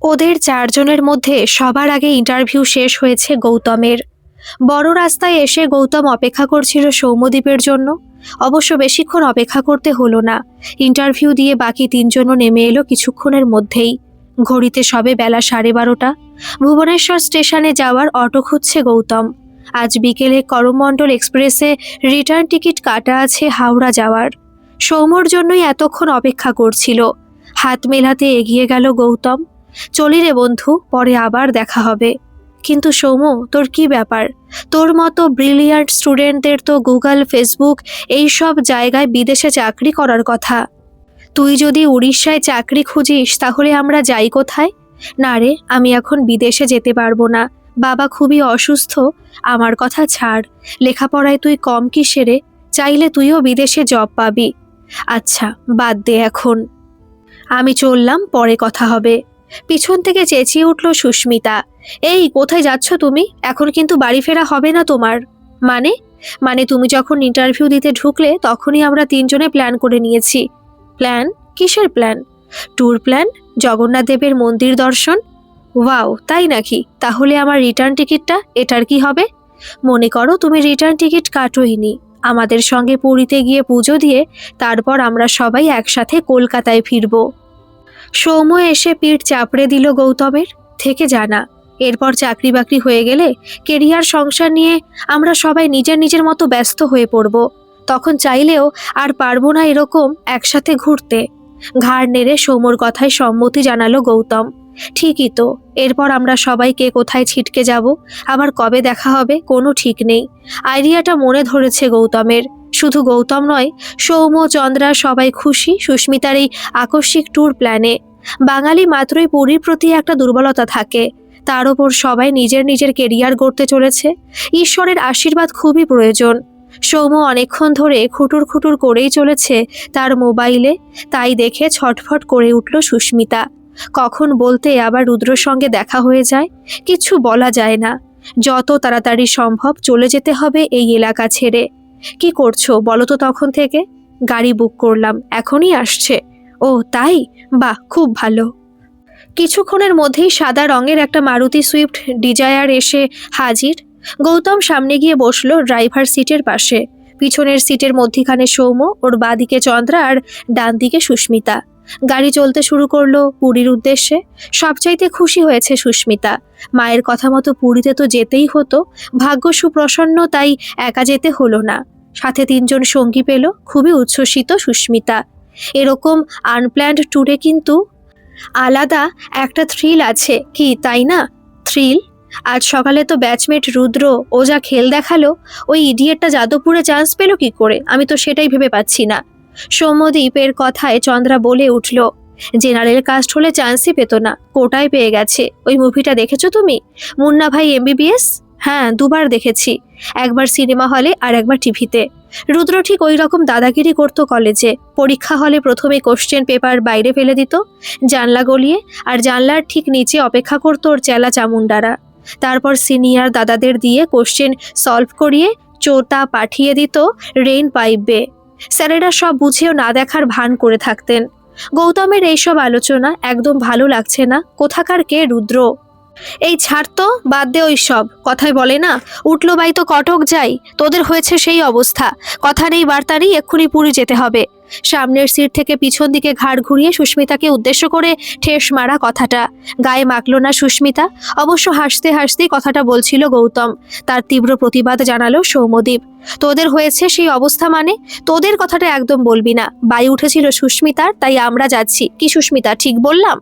ওদের চারজনের মধ্যে সবার আগে ইন্টারভিউ শেষ হয়েছে গৌতমের। বড় রাস্তায় এসে গৌতম অপেক্ষা করছিল সৌম্যদীপের জন্য। অবশ্য বেশিক্ষণ অপেক্ষা করতে হলো না। ইন্টারভিউ দিয়ে বাকি তিনজনও নেমে এলো কিছুক্ষণের মধ্যেই। ঘড়িতে সবে বেলা 12:30। ভুবনেশ্বর স্টেশনে যাওয়ার অটো খুঁজছে গৌতম। আজ বিকেলে করমণ্ডল এক্সপ্রেসে রিটার্ন টিকিট কাটা আছে হাওড়া যাওয়ার। সৌম্যর জন্যই এতক্ষণ অপেক্ষা করছিল। হাত মেলাতে এগিয়ে গেল গৌতম। চলি রে বন্ধু, পরে আবার দেখা হবে। কিন্তু সৌম্য, তোর কি ব্যাপার? তোর মতো ব্রিলিয়ান্ট স্টুডেন্টদের তো গুগল, ফেসবুক এই সব জায়গায় বিদেশে চাকরি করার কথা। তুই যদি উড়িষ্যায় চাকরি খুঁজিস তাহলে আমরা যাই কোথায়? না রে, আমি এখন বিদেশে যেতে পারবো না। বাবা খুবই অসুস্থ। আমার কথা ছাড়, লেখাপড়ায় তুই কম কিসে রে? চাইলে তুইও বিদেশে জব পাবি। আচ্ছা, বাদ দে এখন। আমি চললাম, পরে কথা হবে। পিছন থেকে চেঁচিয়ে উঠল সুস্মিতা। এই, কোথায় যাচ্ছ তুমি? এখন কিন্তু বাড়ি ফেরা হবে না তোমার। মানে? মানে তুমি যখন ইন্টারভিউ দিতে ঢুকলে তখনই আমরা তিনজনে প্ল্যান করে নিয়েছি। প্ল্যান? কিসের প্ল্যান? ট্যুর প্ল্যান, জগন্নাথ দেবের মন্দির দর্শন। ওয়াও, তাই নাকি? তাহলে আমার রিটার্ন টিকিটটা, এটার কি হবে? মনে করো তুমি রিটার্ন টিকিট কাটোইনি। আমাদের সঙ্গে পুরীতে গিয়ে পুজো দিয়ে তারপর আমরা সবাই একসাথে কলকাতায় ফিরব। সৌম্য এসে পিঠ চাপড়ে দিল গৌতমের। থেকে জানা, এরপর চাকরি বাকরি হয়ে গেলে কেরিয়ার, সংসার নিয়ে আমরা সবাই নিজের নিজের মতো ব্যস্ত হয়ে পড়ব। তখন চাইলেও আর পারবো না এরকম একসাথে ঘুরতে। ঘাড় নেড়ে সৌম্যর কথায় সম্মতি জানালো গৌতম। ঠিকই তো, এরপর আমরা সবাই কে কোথায় ছিটকে যাব, আবার কবে দেখা হবে, কোনো ঠিক নেই। আইডিয়াটা মনে ধরেছে গৌতমের। শুধু গৌতম নয়, সৌম্য, চন্দ্রা সবাই খুশি সুস্মিতার এই আকস্মিক ট্যুর প্ল্যানে। বাঙালি মাত্রই পুরীর প্রতি একটা দুর্বলতা থাকে, তার ওপর সবাই নিজের নিজের কেরিয়ার গড়তে চলেছে। ঈশ্বরের আশীর্বাদ খুবই প্রয়োজন। সৌম্য অনেকক্ষণ ধরে খুটুর খুটুর করেই চলেছে তার মোবাইলে। তাই দেখে ছটফট করে উঠল সুস্মিতা। কখন বলতে আবার রুদ্রর সঙ্গে দেখা হয়ে যায়, কিছু বলা যায় না। যত তাড়াতাড়ি সম্ভব চলে যেতে হবে এই এলাকা ছেড়ে। কি করছো বলো তো তখন থেকে? গাড়ি বুক করলাম, এখনই আসছে। ও তাই? বাহ, খুব ভালো। কিছুক্ষণের মধ্যেই সাদা রঙের একটা মারুতি সুইফট ডিজায়ার এসে হাজির। গৌতম সামনে গিয়ে বসলো ড্রাইভার সিটের পাশে। পিছনের সিটের মধ্যিখানে সৌম্য, ওর বাঁদিকে চন্দ্রা আর ডান দিকে সুস্মিতা। গাড়ি চলতে শুরু করলো পুরীর উদ্দেশ্যে। সবচাইতে খুশি হয়েছে সুস্মিতা। মায়ের কথা মতো পুরীতে তো যেতেই হতো। ভাগ্য সুপ্রসন্ন, তাই একা যেতে হলো না, সাথে তিনজন সঙ্গী পেল। খুবই উচ্ছ্বসিত সুস্মিতা। এরকম আনপ্ল্যান্ড ট্যুরে কিন্তু আলাদা একটা থ্রিল আছে, কি তাই না? থ্রিল? আজ সকালে তো ব্যাচমেট রুদ্র ও যা খেল দেখালো, ওই ইডিয়েটটা যাদবপুরে চান্স পেল কি করে? আমি তো সেটাই ভেবে পাচ্ছি না। সৌম্যদীপের কথায় চন্দ্রা বলে উঠল, জেনারেল কাস্ট হলে চান্সই পেত না, কোটায় পেয়ে গেছে। ওই মুভিটা দেখেছো তুমি, মুন্না ভাই এমবিবিএস? হ্যাঁ, দুবার দেখেছি, একবার সিনেমা হলে আর একবার টিভিতে। রুদ্র ঠিক ওই রকম দাদাগিরি করতো কলেজে। পরীক্ষা হলে প্রথমে কোশ্চেন পেপার বাইরে ফেলে দিত জানলা গলিয়ে, আর জানলার ঠিক নিচে অপেক্ষা করতো ওর চেলা চামুন্ডারা। তারপর সিনিয়র দাদাদের দিয়ে কোশ্চেন সলভ করিয়ে চোতা পাঠিয়ে দিত রেইন পাইপে। স্যারেরা সব বুঝেও না দেখার ভান করে থাকতেন। গৌতমের এইসব আলোচনা একদম ভালো লাগছে না। কোথাকার কে রুদ্র? এই ছাড় তো, বাদ দে ওই সব। কথায় বলে না, উঠলো বাই তো কটক যাই। তোদের হয়েছে সেই অবস্থা। কথা নেই বার্তা নেই, এক্ষুনি পুরী যেতে হবে। সামনের সিট থেকে পিছন দিকে ঘাড় ঘুরিয়ে সুস্মিতাকে উদ্দেশ্য করে ঠেস মারা কথাটা গায়ে মাখল না সুস্মিতা। অবশ্য হাসতে হাসতেই কথাটা বলছিল গৌতম। তার তীব্র প্রতিবাদ জানালো সৌম্যদীপ। তোদের হয়েছে সেই অবস্থা মানে? তোদের কথাটা একদম বলবি না। বাই উঠেছিল সুস্মিতার, তাই আমরা যাচ্ছি। কি সুস্মিতা, ঠিক বললাম?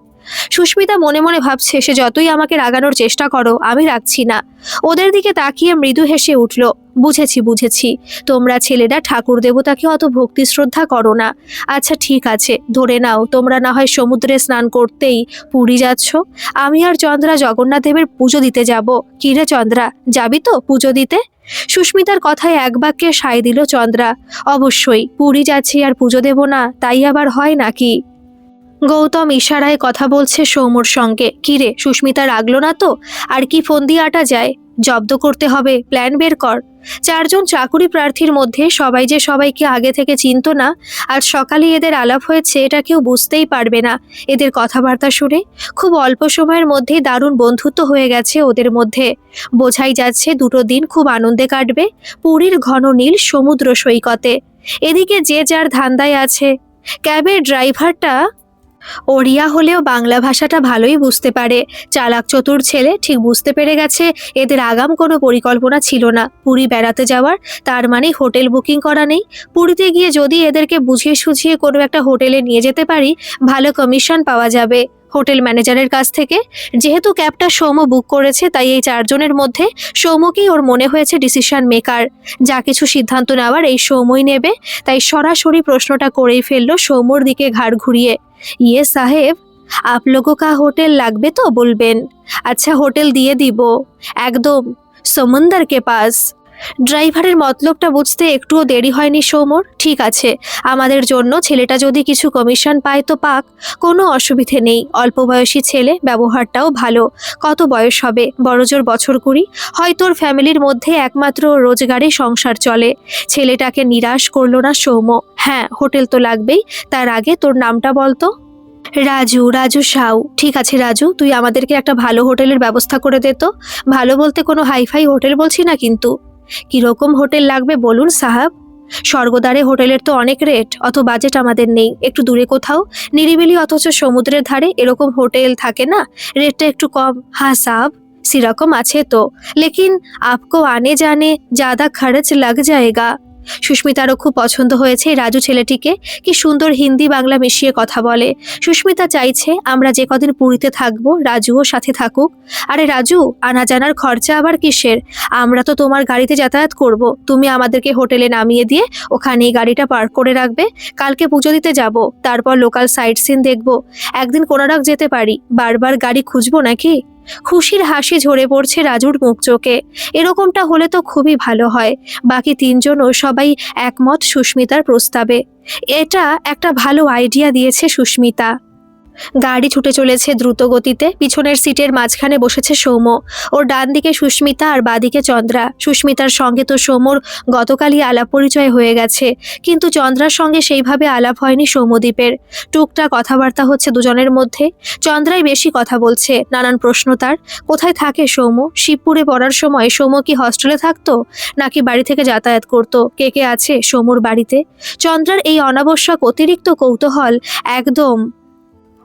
সুস্মিতা মনে মনে ভাবছে, সে যতই আমাকে রাগানোর চেষ্টা করো, আমি রাখছি না। ওদের দিকে তাকিয়ে মৃদু হেসে উঠল। বুঝেছি বুঝেছি, তোমরা ছেলেরা ঠাকুর দেবতাকে অত ভক্তি শ্রদ্ধা করো না। আচ্ছা ঠিক আছে, ধরে নাও তোমরা না হয় সমুদ্রে স্নান করতেই পুরী যাচ্ছ। আমি আর চন্দ্রা জগন্নাথ দেবের পুজো দিতে যাব। কি রে চন্দ্রা, যাবি তো পুজো দিতে? সুস্মিতার কথায় এক বাক্যে সায় দিল চন্দ্রা। অবশ্যই, পুরী যাচ্ছি আর পুজো দেব না, তাই আবার হয় নাকি? গৌতম ইশারায় কথা বলছে সৌম্যর সঙ্গে। কিরে, সুস্মিতা রাগলো না তো? আর কি ফোন দিয়ে আটা যায়? জব্দ করতে হবে, প্ল্যান বের কর। চারজন চাকুরি প্রার্থীর মধ্যে সবাই যে সবাইকে আগে থেকে চিনতো না, আজ সকালে এদের আলাপ হয়েছে এটা কেউ বুঝতেই পারবে না। এদের কথাবার্তা শুনে খুব অল্প সময়ের মধ্যেই দারুণ বন্ধুত্ব হয়ে গেছে ওদের মধ্যে। বোঝাই যাচ্ছে দুটো দিন খুব আনন্দে কাটবে পুরীর ঘন নীল সমুদ্র সৈকতে। এদিকে যে যার ধান্দায় আছে। ক্যাবের ড্রাইভারটা ওড়িয়া হলেও বাংলা ভাষাটা ভালোই বুঝতে পারে। চালাক চতুর ছেলে, ঠিক বুঝতে পেরে গেছে এদের আগাম কোনো পরিকল্পনা ছিল না পুরী বেড়াতে যাওয়ার। তার মানে হোটেল বুকিং করা নেই। পুরীতে গিয়ে যদি এদেরকে বুঝিয়ে সুঝিয়ে কোনো একটা হোটেলে নিয়ে যেতে পারি, ভালো কমিশন পাওয়া যাবে হোটেল ম্যানেজারের কাছ থেকে। যেহেতু ক্যাবটা সৌম্য বুক করেছে, তাই এই চারজনের মধ্যে সৌম্যকেই ওর মনে হয়েছে ডিসিশন মেকার। যা কিছু সিদ্ধান্ত নেওয়ার এই সৌম্যই নেবে। তাই সরাসরি প্রশ্নটা করেই ফেললো সৌম্যর দিকে ঘাড় ঘুরিয়ে। ইয়ে সাহেব, आप लोगों का होटल লাগবে তো বলবেন? আচ্ছা, হোটেল দিয়ে দিব, একদম সমুন্দর কে পাস। ড্রাইভারের মতলবটা বুঝতে একটুও দেরি হয়নি সৌম্যর। ঠিক আছে, আমাদের জন্য ছেলেটা যদি কিছু কমিশন পায় তো পাক, কোনো অসুবিধে নেই। অল্প বয়সী ছেলে, ব্যবহারটাও ভালো। কত বয়স হবে? বড়জোর বছর 20। হয়তো ওর ফ্যামিলির মধ্যে একমাত্র রোজগারে সংসার চলে। ছেলেটাকে নিরাশ করলো না সৌম্য। হ্যাঁ, হোটেল তো লাগবেই। তার আগে তোর নামটা বলতো। রাজু, রাজু সাউ। ঠিক আছে রাজু, তুই আমাদেরকে একটা ভালো হোটেলের ব্যবস্থা করে দে তো। ভালো বলতে কোনো হাইফাই হোটেল বলছি না কিন্তু। কিরকম হোটেল লাগবে বলুন সাহাব? স্বর্গদ্বারে হোটেলের তো অনেক রেট, অত বাজেট আমাদের নেই। একটু দূরে কোথাও, নিরিবিলি অথচ সমুদ্রের ধারে এরকম হোটেল থাকে না, রেটটা একটু কম। হ্যাঁ সাহাব, সেরকম আছে তো, লেকিন আপকো আনে জানে জ্যাদা খরচ লাগ যায়েগা। সুস্মিতারও খুব পছন্দ হয়েছে এই রাজু ছেলেটিকে। কি সুন্দর হিন্দি বাংলা মিশিয়ে কথা বলে। সুস্মিতা চাইছে আমরা যে কদিন পুরীতে থাকবো রাজুও সাথে থাকুক। আরে রাজু, আনা জানার খরচা আবার কিসের? আমরা তো তোমার গাড়িতে যাতায়াত করব। তুমি আমাদেরকে হোটেলে নামিয়ে দিয়ে ওখানেই গাড়িটা পার্ক করে রাখবে। কালকে পুজো দিতে যাব, তারপর লোকাল সাইট সিন দেখব। একদিন কোনারক যেতে পারি, বারবার গাড়ি খুঁজবো নাকি? খুশির হাসি ঝরে পড়ছে রাজুর মুখ চোখে। এরকমটা হলে তো খুবই ভালো হয়। বাকি তিনজনও সবাই একমত সুস্মিতার প্রস্তাবে। এটা একটা ভালো আইডিয়া দিয়েছে সুস্মিতা। গাড়ি ছুটে চলেছে দ্রুত গতিতে। পিছনের সিটের মাঝখানে বসেছে সৌম্য। ওর ডান দিকে সুস্মিতা আর বাদিকে চন্দ্রা। সুস্মিতার সঙ্গে তো সৌম্যর গতকালই আলাপ পরিচয় হয়ে গেছে, কিন্তু চন্দ্রার সঙ্গে সেইভাবে আলাপ হয়নি সৌম্যদীপের। টুকটাক কথাবার্তা হচ্ছে দুজনের মধ্যে। চন্দ্রাই বেশি কথা বলছে, নানান প্রশ্ন তার। কোথায় থাকে সৌম্য? শিবপুরে পড়ার সময় সৌম্য কি হস্টেলে থাকতো, নাকি বাড়ি থেকে যাতায়াত করতো? কে কে আছে সৌম্যর বাড়িতে? চন্দ্রার এই অনাবশ্যক অতিরিক্ত কৌতূহল একদম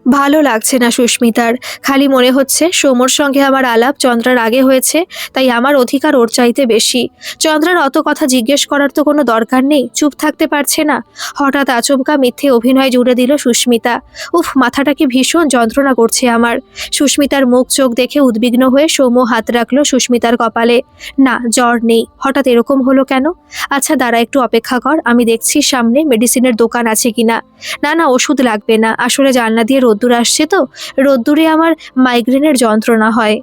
ভালো লাগছে না সুস্মিতার। খালি মনে হচ্ছে সৌম্যর সঙ্গে আমার আলাপ চন্দ্রার আগে হয়েছে, তাই আমার অধিকার ওর চাইতে বেশি। চন্দ্রার অত কথা জিজ্ঞেস করার তো কোনো দরকার নেই, চুপ থাকতে পারছে না। হঠাৎ আচমকা মিথ্যে অভিনয় জুড়ে দিল সুস্মিতা। উফ, মাথাটা কি ভীষণ যন্ত্রণা করছে আমার। সুস্মিতার মুখ চোখ দেখে উদ্বিগ্ন হয়ে সৌম্য হাত রাখলো সুস্মিতার কপালে। না, জ্বর নেই। হঠাৎ এরকম হলো কেন? আচ্ছা দাঁড়া, একটু অপেক্ষা কর, আমি দেখছি সামনে মেডিসিনের দোকান আছে কিনা। না না, ওষুধ লাগবে না। আসলে জানলা দিয়ে রোদ্দুর আসছে তো, রোদ্দুরে আমার মাইগ্রেনের যন্ত্রণা হয়।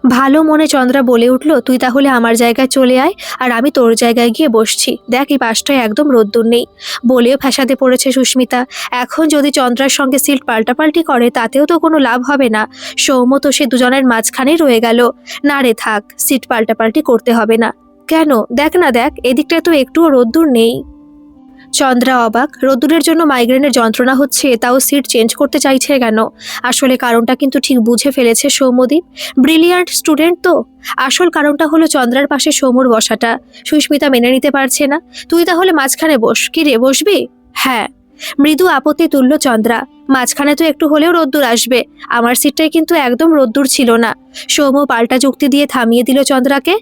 ভালো মনে চন্দ্রা বলে উঠল, তুই তাহলে আমার জায়গায় চলে আয়, আর আমি তোর জায়গায় গিয়ে বসছি। দেখ, এই পাশটায় একদম রোদ্দুর নেই। বলেও ফ্যাসাদে পড়েছে সুস্মিতা। এখন যদি চন্দ্রার সঙ্গে সিট পাল্টাপাল্টি করে তাতেও তো কোনো লাভ হবে না। সৌম্য তো সে দুজনের মাঝখানেই রয়ে গেল। না রে থাক, সিট পাল্টাপাল্টি করতে হবে না। কেন? দেখ না, দেখ এদিকটায় তো একটুও রোদ্দুর নেই। চন্দ্রা অবাক। রোদ্দুরের জন্য মাইগ্রেনের যন্ত্রণা হচ্ছে, তাও সিট চেঞ্জ করতে চাইছে কেন? আসলে কারণটা কিন্তু ঠিক বুঝে ফেলেছে সৌম্যদীপ। ব্রিলিয়ান্ট স্টুডেন্ট তো। আসল কারণটা হলো চন্দ্রার পাশে সৌম্যর বসাটা। সুস্মিতা মেনে নিতে পারছে না। তুই তাহলে মাঝখানে বস। কি রে, বসবি? হ্যাঁ। মৃদু আপত্তি তুলল চন্দ্রা। মাঝখানে তো একটু হলেও রোদ্দুর আসবে। আমার সিটটায় কিন্তু একদম রোদ্দুর ছিল না। সৌম্য পাল্টা যুক্তি দিয়ে থামিয়ে দিল চন্দ্রাকে।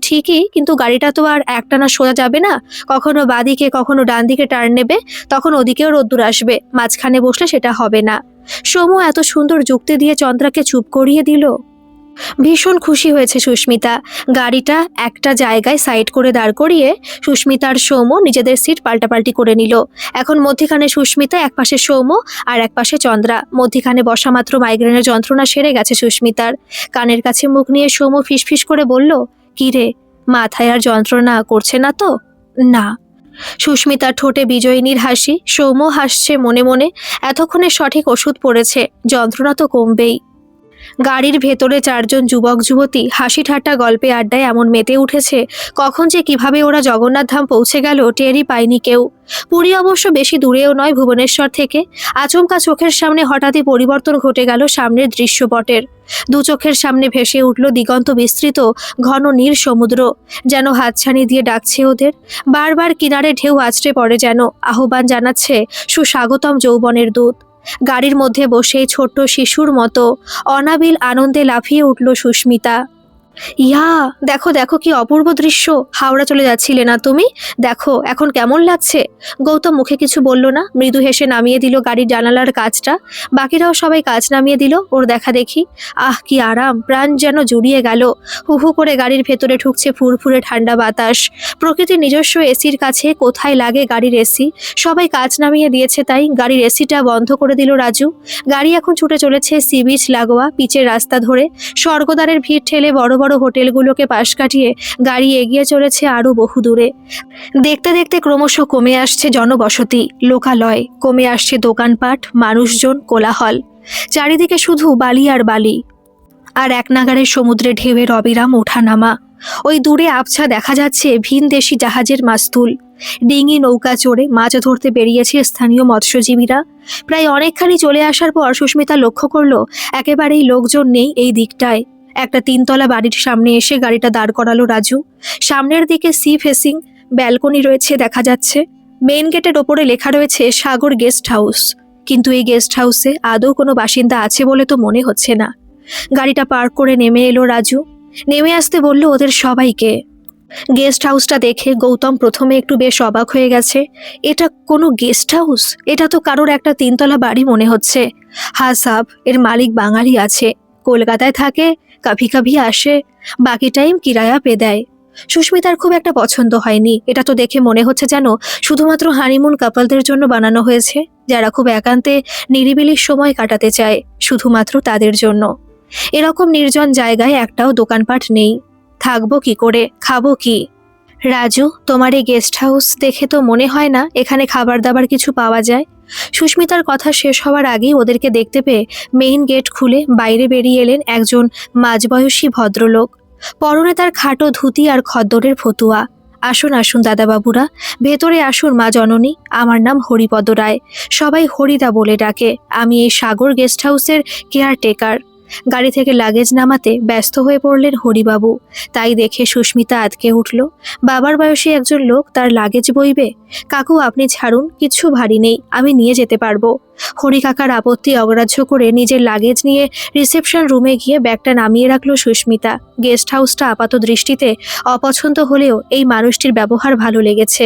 ঠিকই, কিন্তু গাড়িটা তো আর একটানা সোজা যাবে না। কখনো বাঁদিকে কখনো ডান দিকে টার্ন নেবে, তখন ওদিকেও রোদ্দুর আসবে। মাঝখানে বসলে সেটা হবে না। সৌম্য এত সুন্দর যুক্তি দিয়ে চন্দ্রাকে চুপ করিয়ে দিল। ভীষণ খুশি হয়েছে সুস্মিতা। গাড়িটা একটা জায়গায় সাইড করে দাঁড় করিয়ে সুস্মিতা আর সৌম্য নিজেদের সিট পাল্টাপাল্টি করে নিল। এখন মধ্যিখানে সুস্মিতা, একপাশে সৌম্য আর একপাশে চন্দ্রা। মধ্যিখানে বসা মাত্র মাইগ্রেনের যন্ত্রণা সেরে গেছে সুস্মিতার। কানের কাছে মুখ নিয়ে সৌম্য ফিসফিস করে বলল, কি রে, মাথায় আর যন্ত্রণা করছে না তো? না। সুস্মিতার ঠোঁটে বিজয়িনীর হাসি, সৌম্য হাসছে মনে মনে। এতক্ষণে সঠিক ওষুধ পড়েছে, যন্ত্রণা তো কমবেই। গাড়ির ভেতরে চারজন যুবক যুবতী হাসি ঠাট্টা গল্পে আড্ডায় এমন মেতে উঠেছে, কখন যে কিভাবে ওরা জগন্নাথ ধাম পৌঁছে গেল টেরই পায়নি কেউ। পুরী অবশ্য বেশি দূরেও নয় ভুবনেশ্বর থেকে। আচমকা চোখের সামনে হঠাৎই পরিবর্তন ঘটে গেল সামনের দৃশ্যপটের। দু চোখের সামনে ভেসে উঠল দিগন্ত বিস্তৃত ঘন নীল সমুদ্র, যেন হাতছানি দিয়ে ডাকছে ওদের। বারবার কিনারে ঢেউ আছড়ে পড়ে, যেন আহ্বান জানাচ্ছে সুস্বাগতম যৌবনের দূত। গাড়ির মধ্যে বসে ছোট্ট শিশুর মতো অনাবিল আনন্দে লাফিয়ে উঠল সুস্মিতা। ইয়া, দেখো দেখো কি অপূর্ব দৃশ্য! হাওড়া চলে যাচ্ছিলে না তুমি? দেখো এখন কেমন লাগছে। গৌতম মুখে কিছু বলল না, মৃদু হেসে নামিয়ে দিল গাড়ির জানালার কাঁচটা। বাকিরাও সবাই কাঁচ নামিয়ে দিল ওর দেখা দেখি। আহ, কি আরাম! প্রাণ যেন জুড়িয়ে গেল। হু হু করে গাড়ির ভেতরে ঢুকছে ফুরফুরে ঠান্ডা বাতাস। প্রকৃতির নিজস্ব এসির কাছে কোথায় লাগে গাড়ির এসি। সবাই কাঁচ নামিয়ে দিয়েছে, তাই গাড়ির এসিটা বন্ধ করে দিল রাজু। গাড়ি এখন ছুটে চলেছে সি বিচ লাগোয়া পিচের রাস্তা ধরে। স্বর্গদ্বারের ভিড় ঠেলে বড় বড় হোটেলগুলোকে পাশ কাটিয়ে গাড়ি এগিয়ে চলেছে আরো বহু দূরে। দেখতে দেখতে ক্রমশ কমে আসছে জনবসতি, লোকালয়, কমে আসছে দোকানপাট, মানুষজন, কোলাহল। চারিদিকে শুধু বালি আর বালি, আর এক নাগাড়ে সমুদ্রে ঢেউয়ের অবিরাম ওঠানামা। ওই দূরে আবছা দেখা যাচ্ছে ভিনদেশি জাহাজের মাস্তুল। ডিঙি নৌকা চড়ে মাছ ধরতে বেরিয়েছে স্থানীয় মৎস্যজীবীরা। প্রায় অনেকখানি চলে আসার পর সুস্মিতা লক্ষ্য করল একেবারেই লোকজন নেই এই দিকটায়। একটা তিনতলা বাড়ির সামনে এসে গাড়িটা দাঁড় করালো রাজু। সামনের দিকে সি ফেসিং ব্যালকনি রয়েছে দেখা যাচ্ছে। মেইন গেটের ওপরে লেখা রয়েছে সাগর গেস্ট হাউস, কিন্তু এই গেস্ট হাউসে আদৌ কোনো বাসিন্দা আছে বলে তো মনে হচ্ছে না। গাড়িটা পার্ক করে নেমে এলো রাজু। নেমে আসতে বলল ওদের সবাইকে। গেস্ট হাউসটা দেখে গৌতম প্রথমে একটু বেশ অবাক হয়ে গেছে। এটা কোনো গেস্ট হাউস? এটা তো কারোর একটা তিনতলা বাড়ি মনে হচ্ছে। হ্যাঁ সাব, এর মালিক বাঙালি আছে, কলকাতায় থাকে, কাভি কাভি আসে, বাকি টাইম কিরায়া পে দেয়। সুস্মিতার খুব একটা পছন্দ হয়নি। এটা তো দেখে মনে হচ্ছে যেন শুধুমাত্র হানিমুন কাপলদের জন্য বানানো হয়েছে, যারা খুব একান্তে নিরিবিলি সময় কাটাতে চায়, শুধুমাত্র তাদের জন্য। এরকম নির্জন জায়গায় একটাও দোকানপাট নেই। থাকবো কি করে, খাবো কি? রাজু, তোমার এই গেস্ট হাউস দেখে তো মনে হয় না এখানে খাবার দাবার কিছু পাওয়া যায়। সুস্মিতার কথা শেষ হওয়ার আগেই ওদেরকে দেখতে পেয়ে মেইন গেট খুলে বাইরে বেরিয়ে এলেন একজন মাঝবয়সী ভদ্রলোক। পরনে তার খাটো ধুতি আর খদ্দরের ফতুয়া। আসুন আসুন দাদাবাবুরা, ভেতরে আসুন মা জননী। আমার নাম হরিপদ রায়, সবাই হরিদা বলে ডাকে। আমি এই সাগর গেস্ট হাউসের কেয়ারটেকার। গাড়ি থেকে লাগেজ নামাতে ব্যস্ত হয়ে পড়লেন হরিবাবু। তাই দেখে সুস্মিতা আঁতকে উঠল। বাবার বয়সী একজন লোক তার লাগেজ বইবে? কাকু আপনি ছাড়ুন, কিচ্ছু ভারী নেই, আমি নিয়ে যেতে পারবো। হরি কাকার আপত্তি অগ্রাহ্য করে নিজের লাগেজ নিয়ে রিসেপশন রুমে গিয়ে ব্যাগটা নামিয়ে রাখলো সুস্মিতা। গেস্ট হাউসটা আপাত দৃষ্টিতে অপছন্দ হলেও এই মানুষটির ব্যবহার ভালো লেগেছে।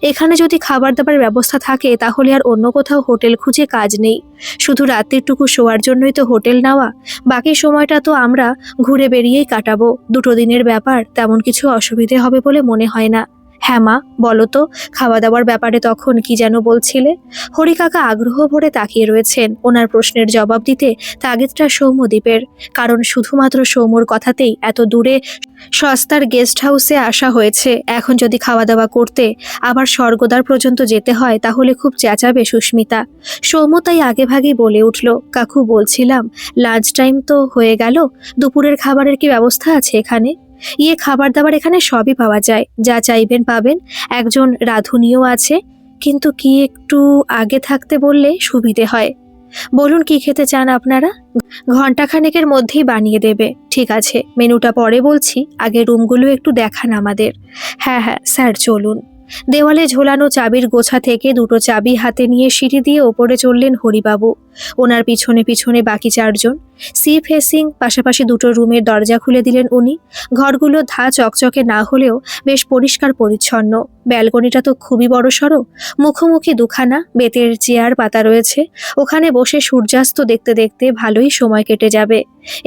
এখানে যদি খাবার দাবার ব্যবস্থা থাকে তাহলে আর অন্য কোথাও হোটেল খুঁজে কাজ নেই। শুধু রাত্রিটুকু শোয়ার জন্যই তো হোটেল নেওয়া, বাকি সময়টা তো আমরা ঘুরে বেরিয়েই কাটাবো। দুটো দিনের ব্যাপার, তেমন কিছু অসুবিধে হবে বলে মনে হয় না। হ্যাঁ মা, বলো তো, খাওয়া দাওয়ার ব্যাপারে তখন কি যেন বলছিলে? হরি কাকা আগ্রহ ভরে তাকিয়ে রয়েছেন। ওনার প্রশ্নের জবাব দিতে তাগিদটা সৌম্যদ্বীপের, কারণ শুধুমাত্র সৌম্যর কথাতেই এত দূরে সস্তার গেস্ট হাউসে আসা হয়েছে। এখন যদি খাওয়া দাওয়া করতে আবার স্বর্গদ্বার পর্যন্ত যেতে হয় তাহলে খুব চেঁচাবে সুস্মিতা। সৌম্য তাই আগেভাগেই বলে উঠল, কাকু বলছিলাম, লাঞ্চ টাইম তো হয়ে গেল, দুপুরের খাবারের কি ব্যবস্থা আছে এখানে? খাবার দাবার এখানে সবই পাওয়া যায়, যা চাইবেন পাবেন। একজন রাঁধুনিও আছে, কিন্তু কি একটু আগে থাকতে বললে সুবিধে হয়। বলুন কি খেতে চান আপনারা? ঘন্টাখানেকের মধ্যেই বানিয়ে দেবে। ঠিক আছে, মেনুটা পরে বলছি, আগে রুমগুলো একটু দেখান আমাদের। হ্যাঁ হ্যাঁ স্যার, চলুন। দেওয়ালে ঝোলানো চাবির গোছা থেকে দুটো চাবি হাতে নিয়ে সিঁড়ি দিয়ে ওপরে চললেন হরিবাবু। ওনার পিছনে পিছনে বাকি চারজন। সি ফেসিং পাশাপাশি দুটো রুমের দরজা খুলে দিলেন উনি। ঘরগুলো ধা চকচকে না হলেও বেশ পরিষ্কার পরিচ্ছন্ন। ব্যালকনিটা তো খুবই বড়সড়। মুখোমুখি দুখানা বেতের চেয়ার পাতা রয়েছে। ওখানে বসে সূর্যাস্ত দেখতে দেখতে ভালোই সময় কেটে যাবে।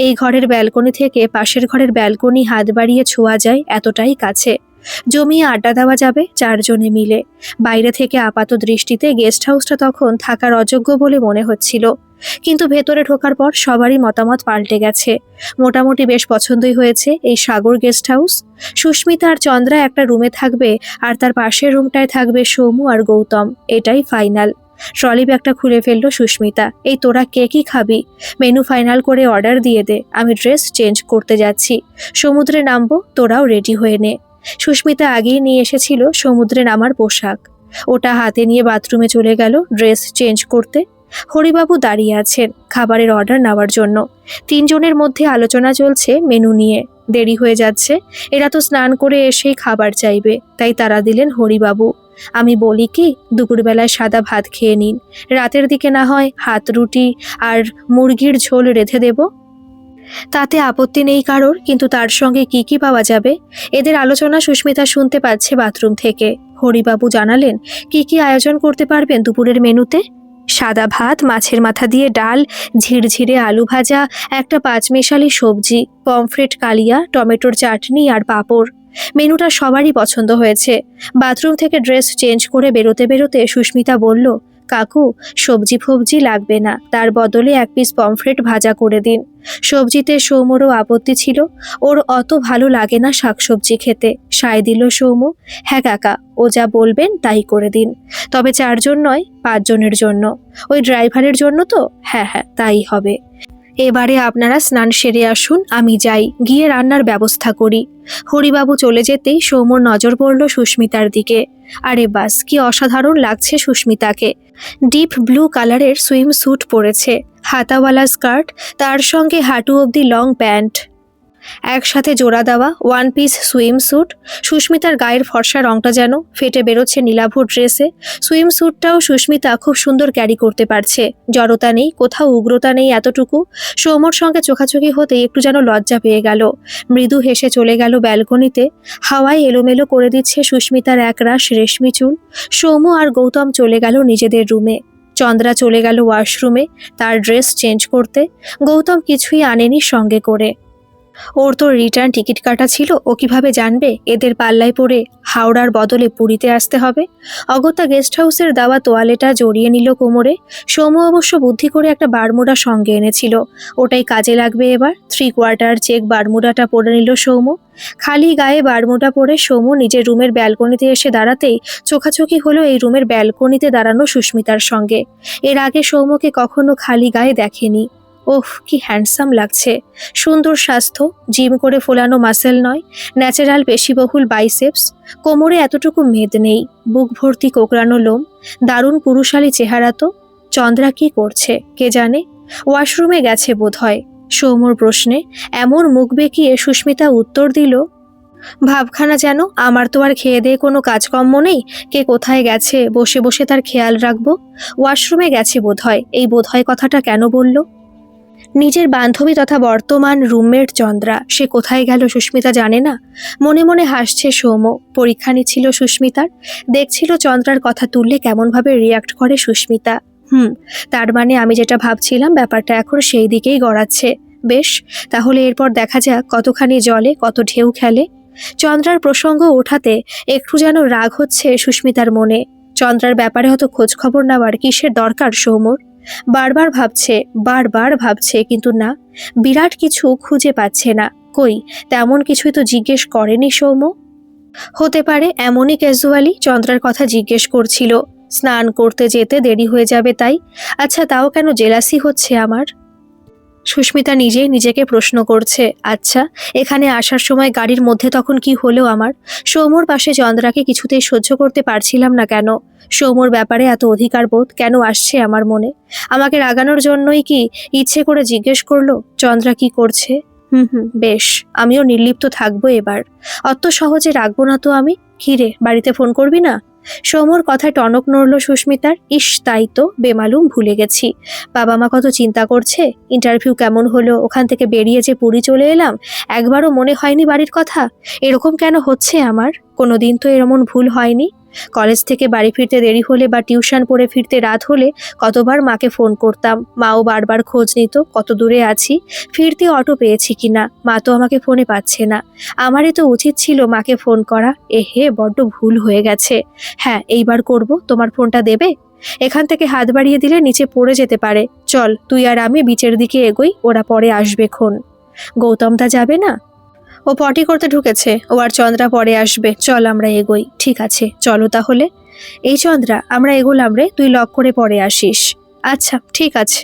এই ঘরের ব্যালকনি থেকে পাশের ঘরের ব্যালকনি হাত বাড়িয়ে ছোঁয়া যায়, এতটাই কাছে। জমিয়ে আড্ডা দেওয়া যাবে 4 জনে মিলে। বাইরে থেকে আপাত দৃষ্টিতে গেস্ট হাউসটা তখন থাকার অযোগ্য বলে মনে হচ্ছিল, কিন্তু ভেতরে ঢোকার পর সবারই মতামত পাল্টে গেছে। মোটামুটি বেশ পছন্দই হয়েছে এই সাগর গেস্ট হাউস। সুস্মিতা আর চন্দ্রা একটা রুমে থাকবে, আর তার পাশের রুমটায় থাকবে সৌমু আর গৌতম। এটাই ফাইনাল। ট্রলি ব্যাগটা খুলে ফেললো সুস্মিতা। এই তোরা কে কি খাবি? মেনু ফাইনাল করে অর্ডার দিয়ে দে, আমি ড্রেস চেঞ্জ করতে যাচ্ছি। সমুদ্রে নামবো, তোরাও রেডি হয়ে নে। সুস্মিতা আগেই নিয়ে এসেছিল সমুদ্রে নামার পোশাক, ওটা হাতে নিয়ে বাথরুমে চলে গেল ড্রেস চেঞ্জ করতে। হরিবাবু দাঁড়িয়ে আছেন খাবারের অর্ডার নেওয়ার জন্য। 3 জনের মধ্যে আলোচনা চলছে মেনু নিয়ে। দেরি হয়ে যাচ্ছে, এরা তো স্নান করে এসেই খাবার চাইবে, তাই তারা দিলেন হরিবাবু। আমি বলি কি, দুপুরবেলায় সাদা ভাত খেয়ে নিন, রাতের দিকে না হয় হাত রুটি আর মুরগির ঝোল রেঁধে দেব। তাতে আপত্তি নেই কারোর, কিন্তু তার সঙ্গে কি কি পাওয়া যাবে? এদের আলোচনা সুস্মিতা শুনতে পাচ্ছে বাথরুম থেকে। হরিবাবু জানালেন কি কি আয়োজন করতে পারবেন দুপুরের মেনুতে। সাদা ভাত, মাছের মাথা দিয়ে ডাল, ঝিরঝিরে আলু ভাজা, একটা 5 মেশালি সবজি, পমফ্রেট কালিয়া, টমেটোর চাটনি আর পাঁপড়। মেনুটা সবারই পছন্দ হয়েছে। বাথরুম থেকে ড্রেস চেঞ্জ করে বেরোতে বেরোতে সুস্মিতা বলল, কাকু সবজি ফবজি লাগবে না, তার বদলে 1 পিস পমফ্রেট ভাজা করে দিন। সবজিতে সৌমরও আপত্তি ছিল, ওর অত ভালো লাগে না শাকসবজি খেতে। সায় দিল সৌম, হ্যাঁ কাকা, ও যা বলবেন তাই করে দিন। তবে 4 জন নয়, 5 জনের জন্য। ওই ড্রাইভারের জন্য তো? হ্যাঁ হ্যাঁ, তাই হবে। এবারে আপনারা স্নান সেরে আসুন, আমি যাই, গিয়ে রান্নার ব্যবস্থা করি। হরিবাবু চলে যেতেই সৌমর নজর পড়ল সুস্মিতার দিকে। আরে বাস, কি অসাধারণ লাগছে সুস্মিতাকে। ডিপ ব্লু কালারের সুইম স্যুট পরেছে, হাতাওয়ালা স্কার্ট, তার সঙ্গে হাঁটু অবধি লং প্যান্ট, একসাথে জোড়া দেওয়া 1 পিস সুইম স্যুট। সুস্মিতার গায়ের ফর্সা রংটা যেন ফেটে বেরোচ্ছে নীলাভ ড্রেসে। সুইম স্যুটটাও সুস্মিতা খুব সুন্দর ক্যারি করতে পারছে, জড়তা নেই, কোথাও উগ্রতা নেই এতটুকু। সৌমর সঙ্গে চোখাচোখি হতেই একটু যেন লজ্জা পেয়ে গেল। মৃদু হেসে চলে গেল ব্যালকনিতে। হাওয়ায় এলোমেলো করে দিচ্ছে সুস্মিতার একরাশ রেশমি চুল। সৌম আর গৌতম চলে গেল নিজেদের রুমে। চন্দ্রা চলে গেল ওয়াশরুমে তার ড্রেস চেঞ্জ করতে। গৌতম কিছুই আনেনি সঙ্গে করে। ওর তো রিটার্ন টিকিট কাটা ছিল, ও কিভাবে জানবে এদের পাল্লায় পড়ে হাওড়ার বদলে পুরীতে আসতে হবে? অগত্যা গেস্ট হাউসের দেওয়া তোয়ালেটা জড়িয়ে নিল কোমরে। সৌম্য অবশ্য বুদ্ধি করে একটা বারমুডা সঙ্গে এনেছিল, ওটাই কাজে লাগবে এবার। 3/4 চেক বারমুডাটা পরে নিল সৌম্য। খালি গায়ে বারমুডা পরে সৌম্য নিজের রুমের ব্যালকনিতে এসে দাঁড়াতেই চোখাচোখি হলো এই রুমের ব্যালকনিতে দাঁড়ানো সুস্মিতার সঙ্গে। এর আগে সৌম্যকে কখনো খালি গায়ে দেখেনি। ওহ, কি হ্যান্ডসাম লাগছে। সুন্দর স্বাস্থ্য, জিম করে ফোলানো মাসেল নয়, ন্যাচারাল পেশিবহুল বাইসেপস, কোমরে এতটুকু মেদ নেই, বুক ভর্তি কোকড়ানো লোম, দারুণ পুরুষালী চেহারা তো। চন্দ্রা কি করছে কে জানে, ওয়াশরুমে গেছে বোধহয়। সৌম্যর প্রশ্নে এমন মুখ বেঁকিয়ে সুস্মিতা উত্তর দিল, ভাবখানা যেন আমার তো আর খেয়ে দিয়ে কোনো কাজকর্ম নেই, কে কোথায় গেছে বসে বসে তার খেয়াল রাখবো। ওয়াশরুমে গেছে বোধহয়, এই বোধহয় কথাটা কেন বলল? নিজের বান্ধবী তথা বর্তমান রুমমেট চন্দ্রা, সে কোথায় গেল সুস্মিতা জানে না। মনে মনে হাসছে সৌম্য। পরীক্ষা নিচ্ছিল সুস্মিতার, দেখছিল চন্দ্রার কথা তুললে কেমনভাবে রিয়াক্ট করে সুস্মিতা। তার মানে আমি যেটা ভাবছিলাম ব্যাপারটা এখন সেই দিকেই গড়াচ্ছে। বেশ, তাহলে এরপর দেখা যাক কতখানি জলে কত ঢেউ খেলে। চন্দ্রার প্রসঙ্গ ওঠাতে একটু যেন রাগ হচ্ছে সুস্মিতার মনে। চন্দ্রার ব্যাপারে হয়তো খোঁজ খবর নেওয়ার কিসের দরকার সৌম্যর? বারবার ভাবছে, কিন্তু না, বিরাট কিছু খুঁজে পাচ্ছে না। কই, তেমন কিছুই তো জিজ্ঞেস করেনি সৌম্য। হতে পারে এমনই ক্যাজুয়ালি চন্দ্রার কথা জিজ্ঞেস করছিল, স্নান করতে যেতে দেরি হয়ে যাবে তাই। আচ্ছা, তাও কেন জেলাসি হচ্ছে আমার? সুস্মিতা নিজেই নিজেকে প্রশ্ন করছে। আচ্ছা, এখানে আসার সময় গাড়ির মধ্যে তখন কি হলো আমার? সৌম্যর পাশে চন্দ্রাকে কিছুতেই সহ্য করতে পারছিলাম না কেন? সৌম্যর ব্যাপারে এত অধিকার বোধ কেন আসছে আমার মনে? আমাকে রাগানোর জন্যই কি ইচ্ছে করে জিজ্ঞেস করলো চন্দ্রা কি করছে? বেশ, আমিও নির্লিপ্ত থাকবো এবার। অত সহজে রাখবো না তো আমি। কিরে, বাড়িতে ফোন করবি না? সৌম্যর কথায় টনক নড়ল সুস্মিতার। ইস, তাই তো, বেমালুম ভুলে গেছি। বাবা মা কত চিন্তা করছে। ইন্টারভিউ কেমন হলো, ওখান থেকে বেরিয়ে যে পুরী চলে এলাম, একবারও মনে হয়নি বাড়ির কথা। এরকম কেন হচ্ছে আমার? কোনোদিন তো এরমন ভুল হয়নি। কলেজ থেকে বাড়ি ফিরতে দেরি হলে বা টিউশন পড়ে ফিরতে রাত হলে কতবার মাকে ফোন করতাম, মাও বারবার খোঁজ নিত কত দূরে আছি, ফিরতে অটো পেয়েছি কিনা। মা তো আমাকে ফোনে পাচ্ছে না, আমারই তো উচিত ছিল মাকে ফোন করা। এহে, বড্ড ভুল হয়ে গেছে। হ্যাঁ, এইবার করব। তোমার ফোনটা দেবে? এখান থেকে হাত বাড়িয়ে দিলে নিচে পড়ে যেতে পারে। চল, তুই আর আমি বিচের দিকে এগোই, ওরা পরে আসবে খন। গৌতমদা যাবে না? ও পটি করতে ঢুকেছে, ও আর চন্দ্রা পরে আসবে। চল আমরা এগোই। ঠিক আছে, চলো তাহলে। এই চন্দ্রা, আমরা এগোলাম রে, তুই লক করে পরে আসিস। আচ্ছা, ঠিক আছে।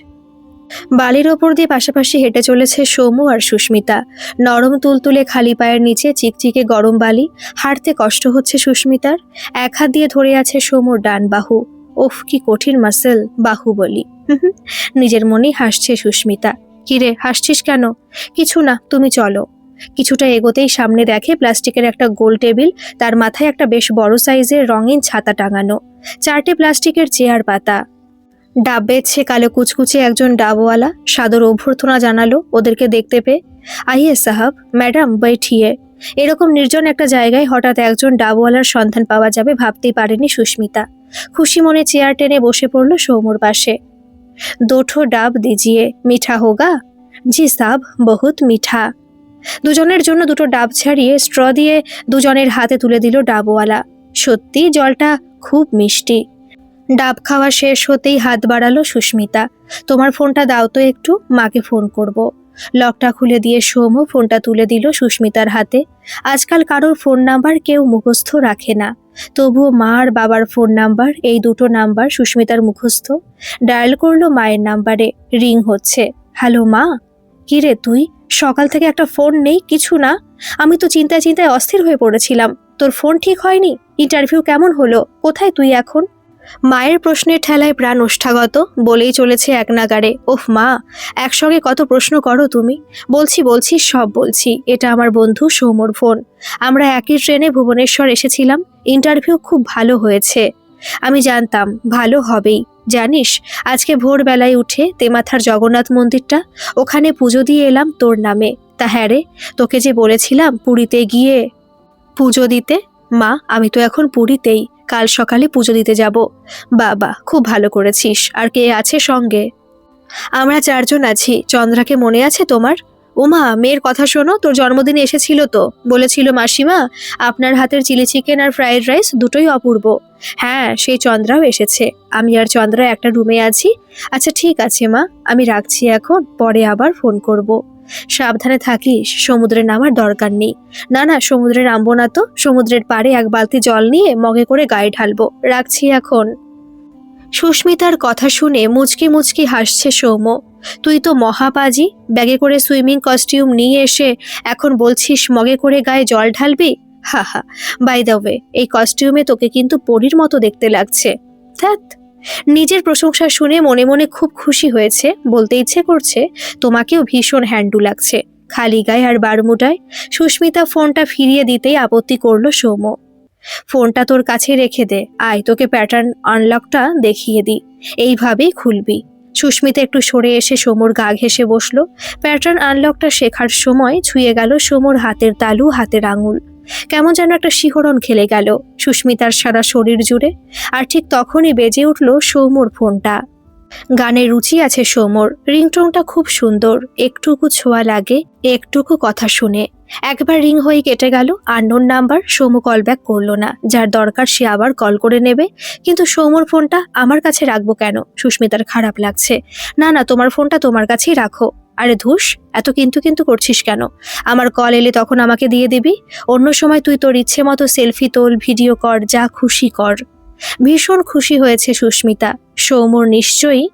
বালির ওপর দিয়ে পাশাপাশি হেঁটে চলেছে সৌম্য আর সুস্মিতা। নরম তুলতুলে খালি পায়ের নিচে চিকচিকে গরম বালি, হাঁটতে কষ্ট হচ্ছে সুস্মিতার। এক হাত দিয়ে ধরে আছে সৌম্যর ডান বাহু। ওফ, কি কঠিন মাসেল বাহু বলি। নিজের মনেই হাসছে সুস্মিতা। কিরে, হাসছিস কেন? কিছু না, তুমি চলো। কিছুটা এগোতেই সামনে দেখে প্লাস্টিকের একটা গোল টেবিল, তার মাথায় একটা বেশ বড় সাইজের রঙিন ছাতা টাঙানো, 4টে প্লাস্টিকের চেয়ার পাতা। ডাব বেচছে কালো কুচকুচে একজন ডাবওয়ালা, সাদর অভ্যর্থনা জানালো ওদেরকে দেখতে পেয়ে। আইয়ে সাহাব, ম্যাডাম বৈঠিয়ে। এরকম নির্জন একটা জায়গায় হঠাৎ একজন ডাবওয়ালার সন্ধান পাওয়া যাবে ভাবতেই পারেনি সুস্মিতা। খুশি মনে চেয়ার টেনে বসে পড়ল সৌম্যর পাশে। দোঠো ডাব দিজিয়ে, মিঠা হোগা? জি সাব, বহুত মিঠা। দুজনের জন্য দুটো ডাব ছাড়িয়ে স্ট্র দিয়ে দুজনের হাতে তুলে দিল ডাবওয়ালা। সত্যি জলটা খুব মিষ্টি। ডাব খাওয়া শেষ হতেই হাত বাড়ালো সুস্মিতা। তোমার ফোনটা দাও তো একটু, মাকে ফোন করব। লকটা খুলে দিয়ে সৌম্য ফোনটা তুলে দিল সুস্মিতার হাতে। আজকাল কারোর ফোন নাম্বার কেউ মুখস্থ রাখে না, তবুও মা আর বাবার ফোন নাম্বার, এই দুটো নাম্বার সুস্মিতার মুখস্থ। ডায়াল করলো মায়ের নাম্বারে, রিং হচ্ছে। হ্যালো মা। কিরে তুই, সকাল থেকে একটা ফোন নেই, কিছু না? আমি তো চিন্তায় চিন্তায় অস্থির হয়ে পড়েছিলাম। তোর ফোন ঠিক হয়নি? ইন্টারভিউ কেমন হলো? কোথায় তুই এখন? মায়ের প্রশ্নের ঠেলায় প্রাণ ওষ্ঠাগত, বলেই চলেছে এক নাগাড়ে। ওফ মা, একসঙ্গে কত প্রশ্ন করো তুমি। বলছি বলছি, সব বলছি। এটা আমার বন্ধু সৌম্যর ফোন। আমরা একই ট্রেনে ভুবনেশ্বর এসেছিলাম। ইন্টারভিউ খুব ভালো হয়েছে। আমি জানতাম ভালো হবেই। জানিস, আজকে ভোরবেলায় উঠে তেমাথার জগন্নাথ মন্দিরটা, ওখানে পুজো দিয়ে এলাম তোর নামে। তা হ্যাঁ রে, তোকে যে বলেছিলাম পুরীতে গিয়ে পুজো দিতে, মা আমি তো এখন পুরীতেই, কাল সকালে পুজো দিতে যাব। বাবা, খুব ভালো করেছিস। আর কে আছে সঙ্গে? আমরা 4জন আছি। চন্দ্রাকে মনে আছে তোমার? ওমা, মেয়ের কথা শোনো, তোর জন্মদিনে এসেছিল তো, বলেছিল মাসিমা আপনার হাতের চিলি চিকেন আর ফ্রাইড রাইস দুটোই অপূর্ব। হ্যাঁ, সেই চন্দ্রাও এসেছে। আমি আর চন্দ্রা একটা রুমে আছি। আচ্ছা ঠিক আছে মা, আমি রাখছি এখন, পরে আবার ফোন করব। সাবধানে থাকিস, সমুদ্রে নামার দরকার নেই। না না, সমুদ্রে নামবো না তো। সমুদ্রের পাড়ে এক বালতি জল নিয়ে মগে করে গায়ে ঢালবো। রাখছি এখন। সুস্মিতার কথা শুনে মুচকি মুচকি হাসছে সৌম্য। তুই তো মহাপাজি, ব্যাগে করে সুইমিং কস্টিউম নিয়ে এসে এখন বলছিস মগে করে গায়ে জল ঢালবি। হা হা, বাই দ্য ওয়ে, এই কস্টিউমে তোকে কিন্তু পরীর মতো দেখতে লাগছে। ধ্যাৎ, নিজের প্রশংসা শুনে মনে মনে খুব খুশি হয়েছে, বলতে ইচ্ছে করছে তোমাকেও ভীষণ হ্যান্ডু লাগছে, খালি গায়ে আর বারমুডায়। সুস্মিতা ফোনটা ফিরিয়ে দিতেই আপত্তি করলো সৌম্য। ফোনটা তোর কাছে রেখে দে, আয় তোকে প্যাটার্ন আনলকটা দেখিয়ে দিই, এইভাবেই খুলবি। সুস্মিতা একটু সরে এসে সৌম্যর গা ঘেঁষে বসলো। প্যাটার্ন আনলকটা শেখার সময় ছুঁয়ে গেল সৌম্যর হাতের তালু, হাতের আঙুল। কেমন যেন একটা শিহরণ খেলে গেল সুস্মিতার সারা শরীর জুড়ে। আর ঠিক তখনই বেজে উঠল সৌম্যর ফোনটা। গানের রুচি আছে সৌম্যর, রিংটোনটা খুব সুন্দর। একটুকু ছোঁয়া লাগে, একটুকু কথা শুনে। একবার রিং হয়ে কেটে গেল। Unknown number. Soumya call back করলো না। যার দরকার সে আবার কল করে নেবে, কিন্তু সৌম্যর ফোনটা আমার কাছে রাখবো কেন? সুস্মিতার খারাপ লাগছে। না না, তোমার ফোনটা তোমার কাছেই রাখো। আরে ধুস, এত কিন্তু কিন্তু করছিস কেন? আমার কল এলে তখন আমাকে দিয়ে দিবি। অন্য সময় তুই তোর ইচ্ছে মতো সেলফি তোল, ভিডিও কর, যা খুশি কর। ভীষণ খুশি হয়েছে সুস্মিতা। সৌম্যর নিশ্চয়ই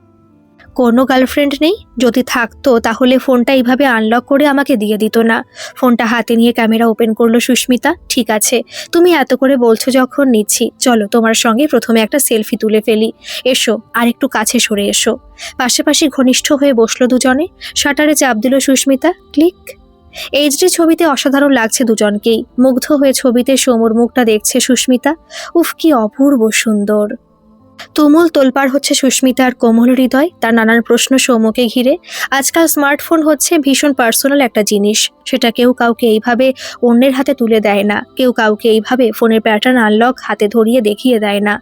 কোনো গার্লফ্রেন্ড নেই। যদি থাকতো তাহলে ফোনটা এইভাবে আনলক করে আমাকে দিয়ে দিত না। ফোনটা হাতে নিয়ে ক্যামেরা ওপেন করলো সুস্মিতা। ঠিক আছে, তুমি এত করে বলছো যখন নিচ্ছি। চলো, তোমার সঙ্গে প্রথমে একটা সেলফি তুলে ফেলি। এসো, আর একটু কাছে সরে এসো। পাশাপাশি ঘনিষ্ঠ হয়ে বসলো দুজনে। শাটারে চাপ দিল সুস্মিতা। ক্লিক। এইচডি ছবিতে অসাধারণ লাগছে দুজনকেই। মুগ্ধ হয়ে ছবিতে সৌম্যর মুখটা দেখছে সুস্মিতা। উফ, কি অপূর্ব সুন্দর। তুমুল তোলপাড় হচ্ছে সুস্মিতার কোমল হৃদয়, তার নানান প্রশ্ন সৌম্যকে ঘিরে। আজকাল স্মার্টফোন হচ্ছে ভীষণ পার্সোনাল একটা জিনিস, সেটা কেউ কাউকে এইভাবে অন্যের হাতে তুলে দেয় না, কেউ কাউকে এইভাবে ফোনের প্যাটার্ন আনলক হাতে ধরিয়ে দেখিয়ে দেয় না।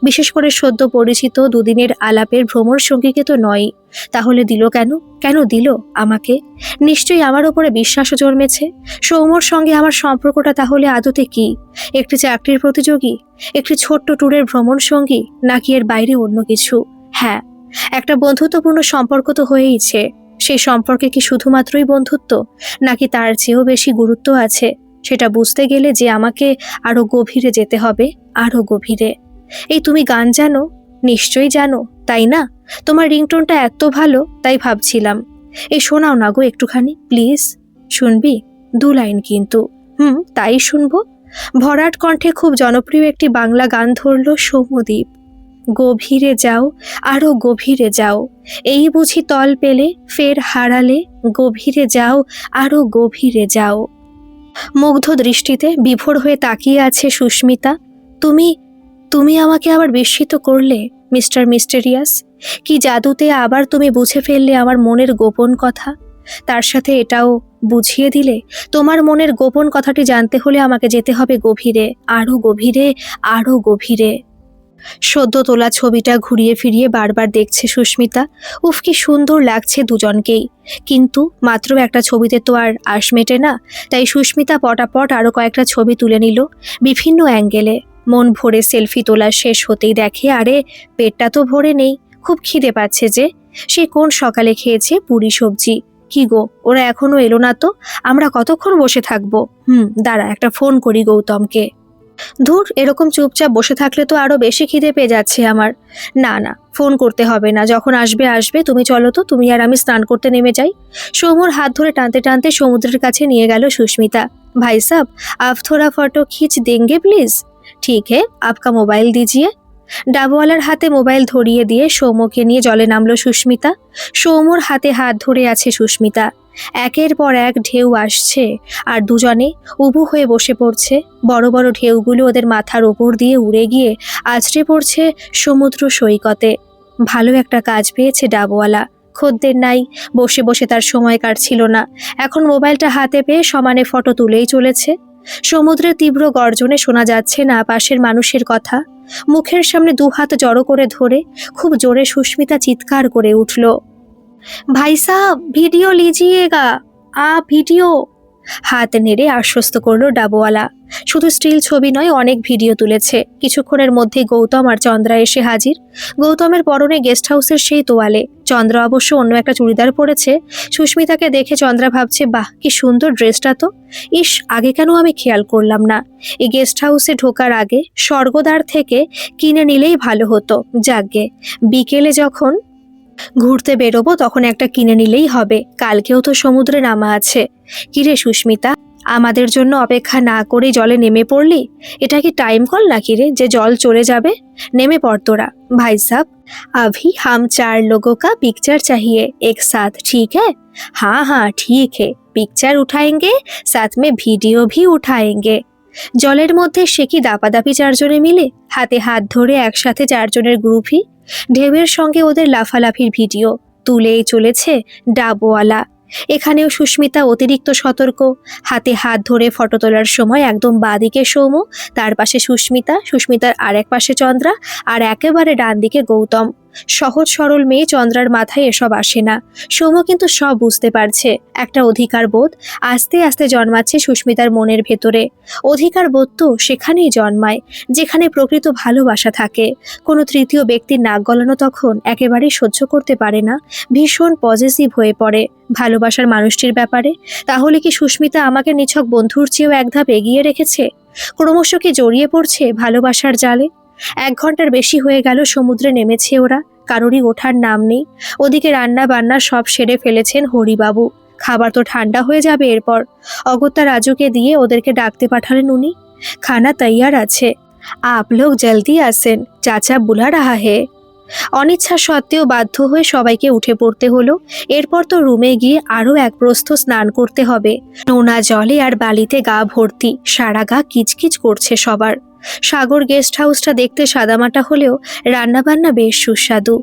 বিশেষ করে সদ্য পরিচিত দুদিনের আলাপের ভ্রমর সঙ্গীকে তো নয়। তাহলে দিল কেন? কেন দিল আমাকে? নিশ্চয়ই আমার ওপরে বিশ্বাসও জন্মেছে। সৌম্যর সঙ্গে আমার সম্পর্কটা তাহলে আদতে কি? একটি চাকরির প্রতিযোগী, একটি ছোট্ট ট্যুরের ভ্রমণ সঙ্গী, নাকি এর বাইরে অন্য কিছু? হ্যাঁ, একটা বন্ধুত্বপূর্ণ সম্পর্ক তো হয়েইছে। সেই সম্পর্কে কি শুধুমাত্রই বন্ধুত্ব, নাকি তার চেয়েও বেশি গুরুত্ব আছে? সেটা বুঝতে গেলে যে আমাকে আরো গভীরে যেতে হবে, আরো গভীরে। এই তুমি গান জানো? নিশ্চয়ই জানো, তাই না? তোমার রিংটোনটা এত ভালো, তাই ভাবছিলাম। এই শোনাও না গো একটুখানি, প্লিজ। শুনবি? 2 লাইন কিন্তু। তাই শুনবো। ভরাট কণ্ঠে খুব জনপ্রিয় একটি বাংলা গান ধরল সৌম্যদীপ। গভীরে যাও, আরো গভীরে যাও, এই বুঝি তল পেলে ফের হারালে, গভীরে যাও, আরো গভীরে যাও। মুগ্ধ দৃষ্টিতে বিভোর হয়ে তাকিয়ে আছে সুস্মিতা। তুমি তুমি আমাকে আবার বিস্মিত করলে, মিস্টার মিস্টেরিয়াস। কি জাদুতে আবার তুমি বুঝে ফেললে আমার মনের গোপন কথা। তার সাথে এটাও বুঝিয়ে দিলে তোমার মনের গোপন কথাটি জানতে হলে আমাকে যেতে হবে গভীরে, আরো গভীরে, আরো গভীরে। সদ্য তোলা ছবিটা ঘুরিয়ে ফিরিয়ে বারবার দেখছে সুস্মিতা। উফ, কি সুন্দর লাগছে দুজনকেই। কিন্তু মাত্র একটা ছবিতে তো আর আশ মেটে না, তাই সুস্মিতা পটাপট আরো কয়েকটা ছবি তুলে নিল বিভিন্ন অ্যাঙ্গেলে। মন ভরে সেলফি তোলা শেষ হতেই দেখে, আরে পেটটা তো ভরে নেই, খুব খিদে পাচ্ছে যে। সে কোন সকালে খেয়েছে পুরি সবজি। কি গো, ওরা এখনো এলো না তো? আমরা কতক্ষণ বসে থাকবো? দাঁড়া, একটা ফোন করি গৌতমকে। ধুর, এরকম চুপচাপ বসে থাকলে তো আরো বেশি খিদে পেয়ে যাচ্ছে আমার। না না, ফোন করতে হবে না, যখন আসবে আসবে। তুমি চলো তো, তুমি আর আমি স্নান করতে নেমে যাই। সৌম্যর হাত ধরে টানতে টানতে সমুদ্রের কাছে নিয়ে গেল সুস্মিতা। ভাই সাব, आप थोड़ा फोटो खींच देंगे प्लीज? ठीक है, आपका मोबाइल दीजिए। ডাবওয়ালার হাতে মোবাইল ধরিয়ে দিয়ে সৌম্যকে নিয়ে জলে নামলো সুস্মিতা। সৌম্যর হাতে হাত ধরে আছে সুস্মিতা। একের পর এক ঢেউ আসছে আর দুজনে উবু হয়ে বসে পড়ছে। বড় বড় ঢেউগুলো ওদের মাথার ওপর দিয়ে উড়ে গিয়ে আছড়ে পড়ছে সমুদ্র সৈকতে। ভালো একটা কাজ পেয়েছে ডাবওয়ালা। খদ্দের নাই, বসে বসে তার সময় কাটছিল না। এখন মোবাইলটা হাতে পেয়ে সমানে ফটো তুলেই চলেছে। সমুদ্রের তীব্র গর্জনে শোনা যাচ্ছে না পাশের মানুষের কথা। মুখের সামনে 2 হাত জড়ো করে ধরে খুব জোরে সুস্মিতা চিৎকার করে উঠল, ভাই সাব ভিডিও লিজিয়েগা, ভিডিও। হাত নেড়ে আশ্বস্ত করলো ডাবওয়ালা। শুধু স্টিল ছবি নয়, অনেক ভিডিও তুলেছে। কিছুক্ষণের মধ্যে গৌতম আর চন্দ্রা এসে হাজির। গৌতমের পরনে গেস্ট হাউসের সেই তোয়ালে, চন্দ্রা অবশ্য অন্য একটা চুড়িদার পরেছে। সুস্মিতাকে দেখে চন্দ্রা ভাবছে, বাহ কি সুন্দর ড্রেসটা তো। ইস, আগে কেন আমি খেয়াল করলাম না। এই গেস্ট হাউসে ঢোকার আগে স্বর্গদ্বার থেকে কিনে নিলেই ভালো হতো। যাকগে, বিকেলে যখন ঘুরতে বেরোবো তখন একটা কিনে নিলেই হবে। কালকেও তো সমুদ্রে নামা আছে। কিরে সুস্মিতা, আমাদের জন্য অপেক্ষা না করে জলে নেমে পড়লি? এটা কি টাইম কল নাকি রে যে জল চলে যাবে? নেমে পড় তোরা। भाई साहब, अभी हम 4 लोगों का पिक्चर चाहिए एक साथ, ठीक है? हाँ हाँ ठीक है, पिक्चर उठाएंगे, साथ में वीडियो भी उठाएंगे। জলের মধ্যে সে কি দাপাদাপি 4 জনে মিলে, হাতে হাত ধরে একসাথে 4 জনের গ্রুপই। ঢেউয়ের সঙ্গে ওদের লাফালাফির ভিডিও তুলেই চলেছে ডাবওয়ালা। এখানেও সুস্মিতা অতিরিক্ত সতর্ক। হাতে হাত ধরে ফটো তোলার সময় একদম বাঁদিকে সৌম্য, তার পাশে সুস্মিতা, সুস্মিতার আরেক পাশে চন্দ্রা, আর একেবারে ডান দিকে গৌতম। সহজ সরল মেয়ে চন্দ্রার মাথায় এসব আসে না। সৌম্য কিন্তু সব বুঝতে পারছে। একটা অধিকার বোধ আস্তে আস্তে জন্মাচ্ছে সুস্মিতার মনের ভেতরে। অধিকার বোধ তো সেখানেই জন্মায় যেখানে প্রকৃত ভালোবাসা থাকে। কোনো তৃতীয় ব্যক্তির নাক গলানো তখন একেবারেই সহ্য করতে পারে না, ভীষণ পজেসিভ হয়ে পড়ে ভালোবাসার মানুষটির ব্যাপারে। তাহলে কি সুস্মিতা আমাকে নিছক বন্ধুর চেয়েও এক ধাপ এগিয়ে রেখেছে? ক্রমশ কি জড়িয়ে পড়ছে ভালোবাসার জালে? 1 ঘন্টার বেশি হয়ে গেল সমুদ্রে নেমেছে ওরা, কারোরই ওঠার নাম নেই। ওদিকে রান্না বান্না সব সেরে ফেলেছেন হরিবাবু। খাবার তো ঠান্ডা হয়ে যাবে এরপর। অগত্যা রাজুকে দিয়ে ওদেরকে ডাকতে পাঠালেন উনি। খানা তৈয়ার আছে, আপ লোক জলদি আসেন, চাচা বুলা রাহা হে। অনিচ্ছা সত্ত্বেও বাধ্য হয়ে সবাইকে উঠে পড়তে হলো। এরপর তো রুমে গিয়ে আরও এক প্রস্থ স্নান করতে হবে। নোনা জলে আর বালিতে গা ভর্তি, সারা গা কিচকিচ করছে সবার। সাগর গেস্ট হাউসটা দেখতে সাদামাটা হলেও রান্নাবান্না বেশ সুস্বাদু।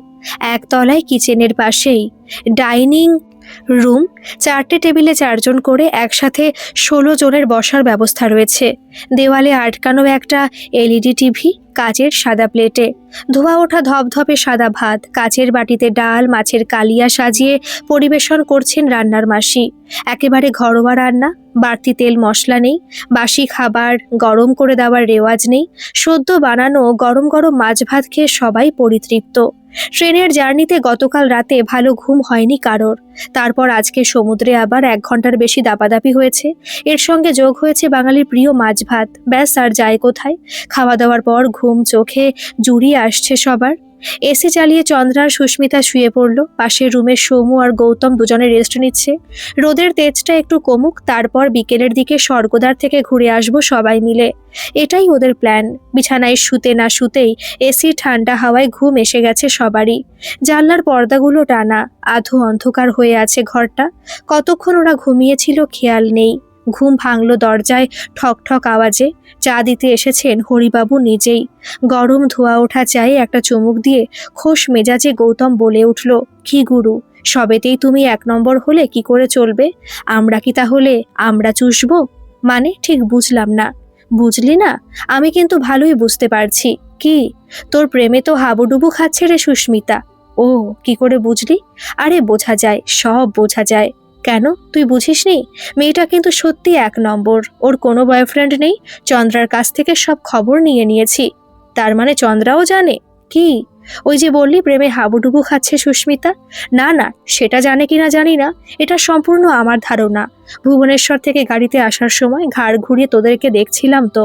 একতলায় কিচেনের পাশেই ডাইনিং রুম, 4টে টেবিলে 4জন করে একসাথে 16 জনের বসার ব্যবস্থা রয়েছে। দেওয়ালে আটকানো একটা এলইডি টিভি, কাচের সাদা প্লেটে ধোয়া ওঠা ধপধপে সাদা ভাত, কাচের বাটিতে ডাল, মাছের কালিয়া সাজিয়ে পরিবেশন করছেন রান্নার মাসি। একেবারে ঘরোয়া রান্না, বাড়তি তেল মশলা নেই, বাসি খাবার গরম করে দেওয়ার রেওয়াজ নেই। সদ্য বানানো গরম গরম মাছ ভাত খেয়ে সবাই পরিতৃপ্ত। ট্রেনের জার্নিতে গতকাল রাতে ভালো ঘুম হয়নি কারোর। তারপর আজকে সমুদ্রে আবার 1 ঘন্টার বেশি দাপাদাপি হয়েছে। এর সঙ্গে যোগ হয়েছে বাঙালির প্রিয় মাছ ভাত। ব্যাস আর যায় কোথায়। খাওয়া দাওয়ার পর ঘুম চোখে জুড়িয়ে আসছে সবার। এসি চালিয়ে চন্দ্রা আর সুস্মিতা শুয়ে পড়ল। পাশের রুমে সৌমু আর গৌতম দুজনে রেস্ট নিচ্ছে। রোদের তেজটা একটু কমুক, তারপর বিকেলের দিকে স্বর্গদ্বার থেকে ঘুরে আসবো সবাই মিলে। এটাই ওদের প্ল্যান। বিছানায় শুতে না শুতেই এসি ঠান্ডা হাওয়ায় ঘুম এসে গেছে সবারই। জানলার পর্দাগুলো টানা, আধো অন্ধকার হয়ে আছে ঘরটা। কতক্ষণ ওরা ঘুমিয়েছিল খেয়াল নেই। ঘুম ভাঙল দরজায় ঠক ঠক আওয়াজে। চা দিতে এসেছেন হরিবাবু নিজেই। গরম ধোয়া ওঠা চায়ে একটা চুমুক দিয়ে খোশ মেজাজে গৌতম বলে উঠল, কি গুরু, সবেতেই তুমি 1 নম্বর হলে কি করে চলবে? আমরা কি তাহলে আমরা চুষবো? মানে ঠিক বুঝলাম না। বুঝলি না? আমি কিন্তু ভালোই বুঝতে পারছি। কি, তোর প্রেমে তো হাবুডুবু খাচ্ছে রে সুস্মিতা। ও, কি করে বুঝলি? আরে বোঝা যায়, সব বোঝা যায়। কেন, তুই বুঝিসনি? মেয়েটা কিন্তু সত্যি 1 নম্বর। ওর কোনো বয়ফ্রেন্ড নেই। চন্দ্রার কাছ থেকে সব খবর নিয়ে নিয়েছি। তার মানে চন্দ্রাও জানে? কি? ওই যে বললি প্রেমে হাবুডুবু খাচ্ছে সুস্মিতা। না না, সেটা জানে কিনা জানি না। এটা সম্পূর্ণ আমার ধারণা। ভুবনেশ্বর থেকে গাড়িতে আসার সময় ঘাড় ঘুরিয়ে তোদেরকে দেখছিলাম তো।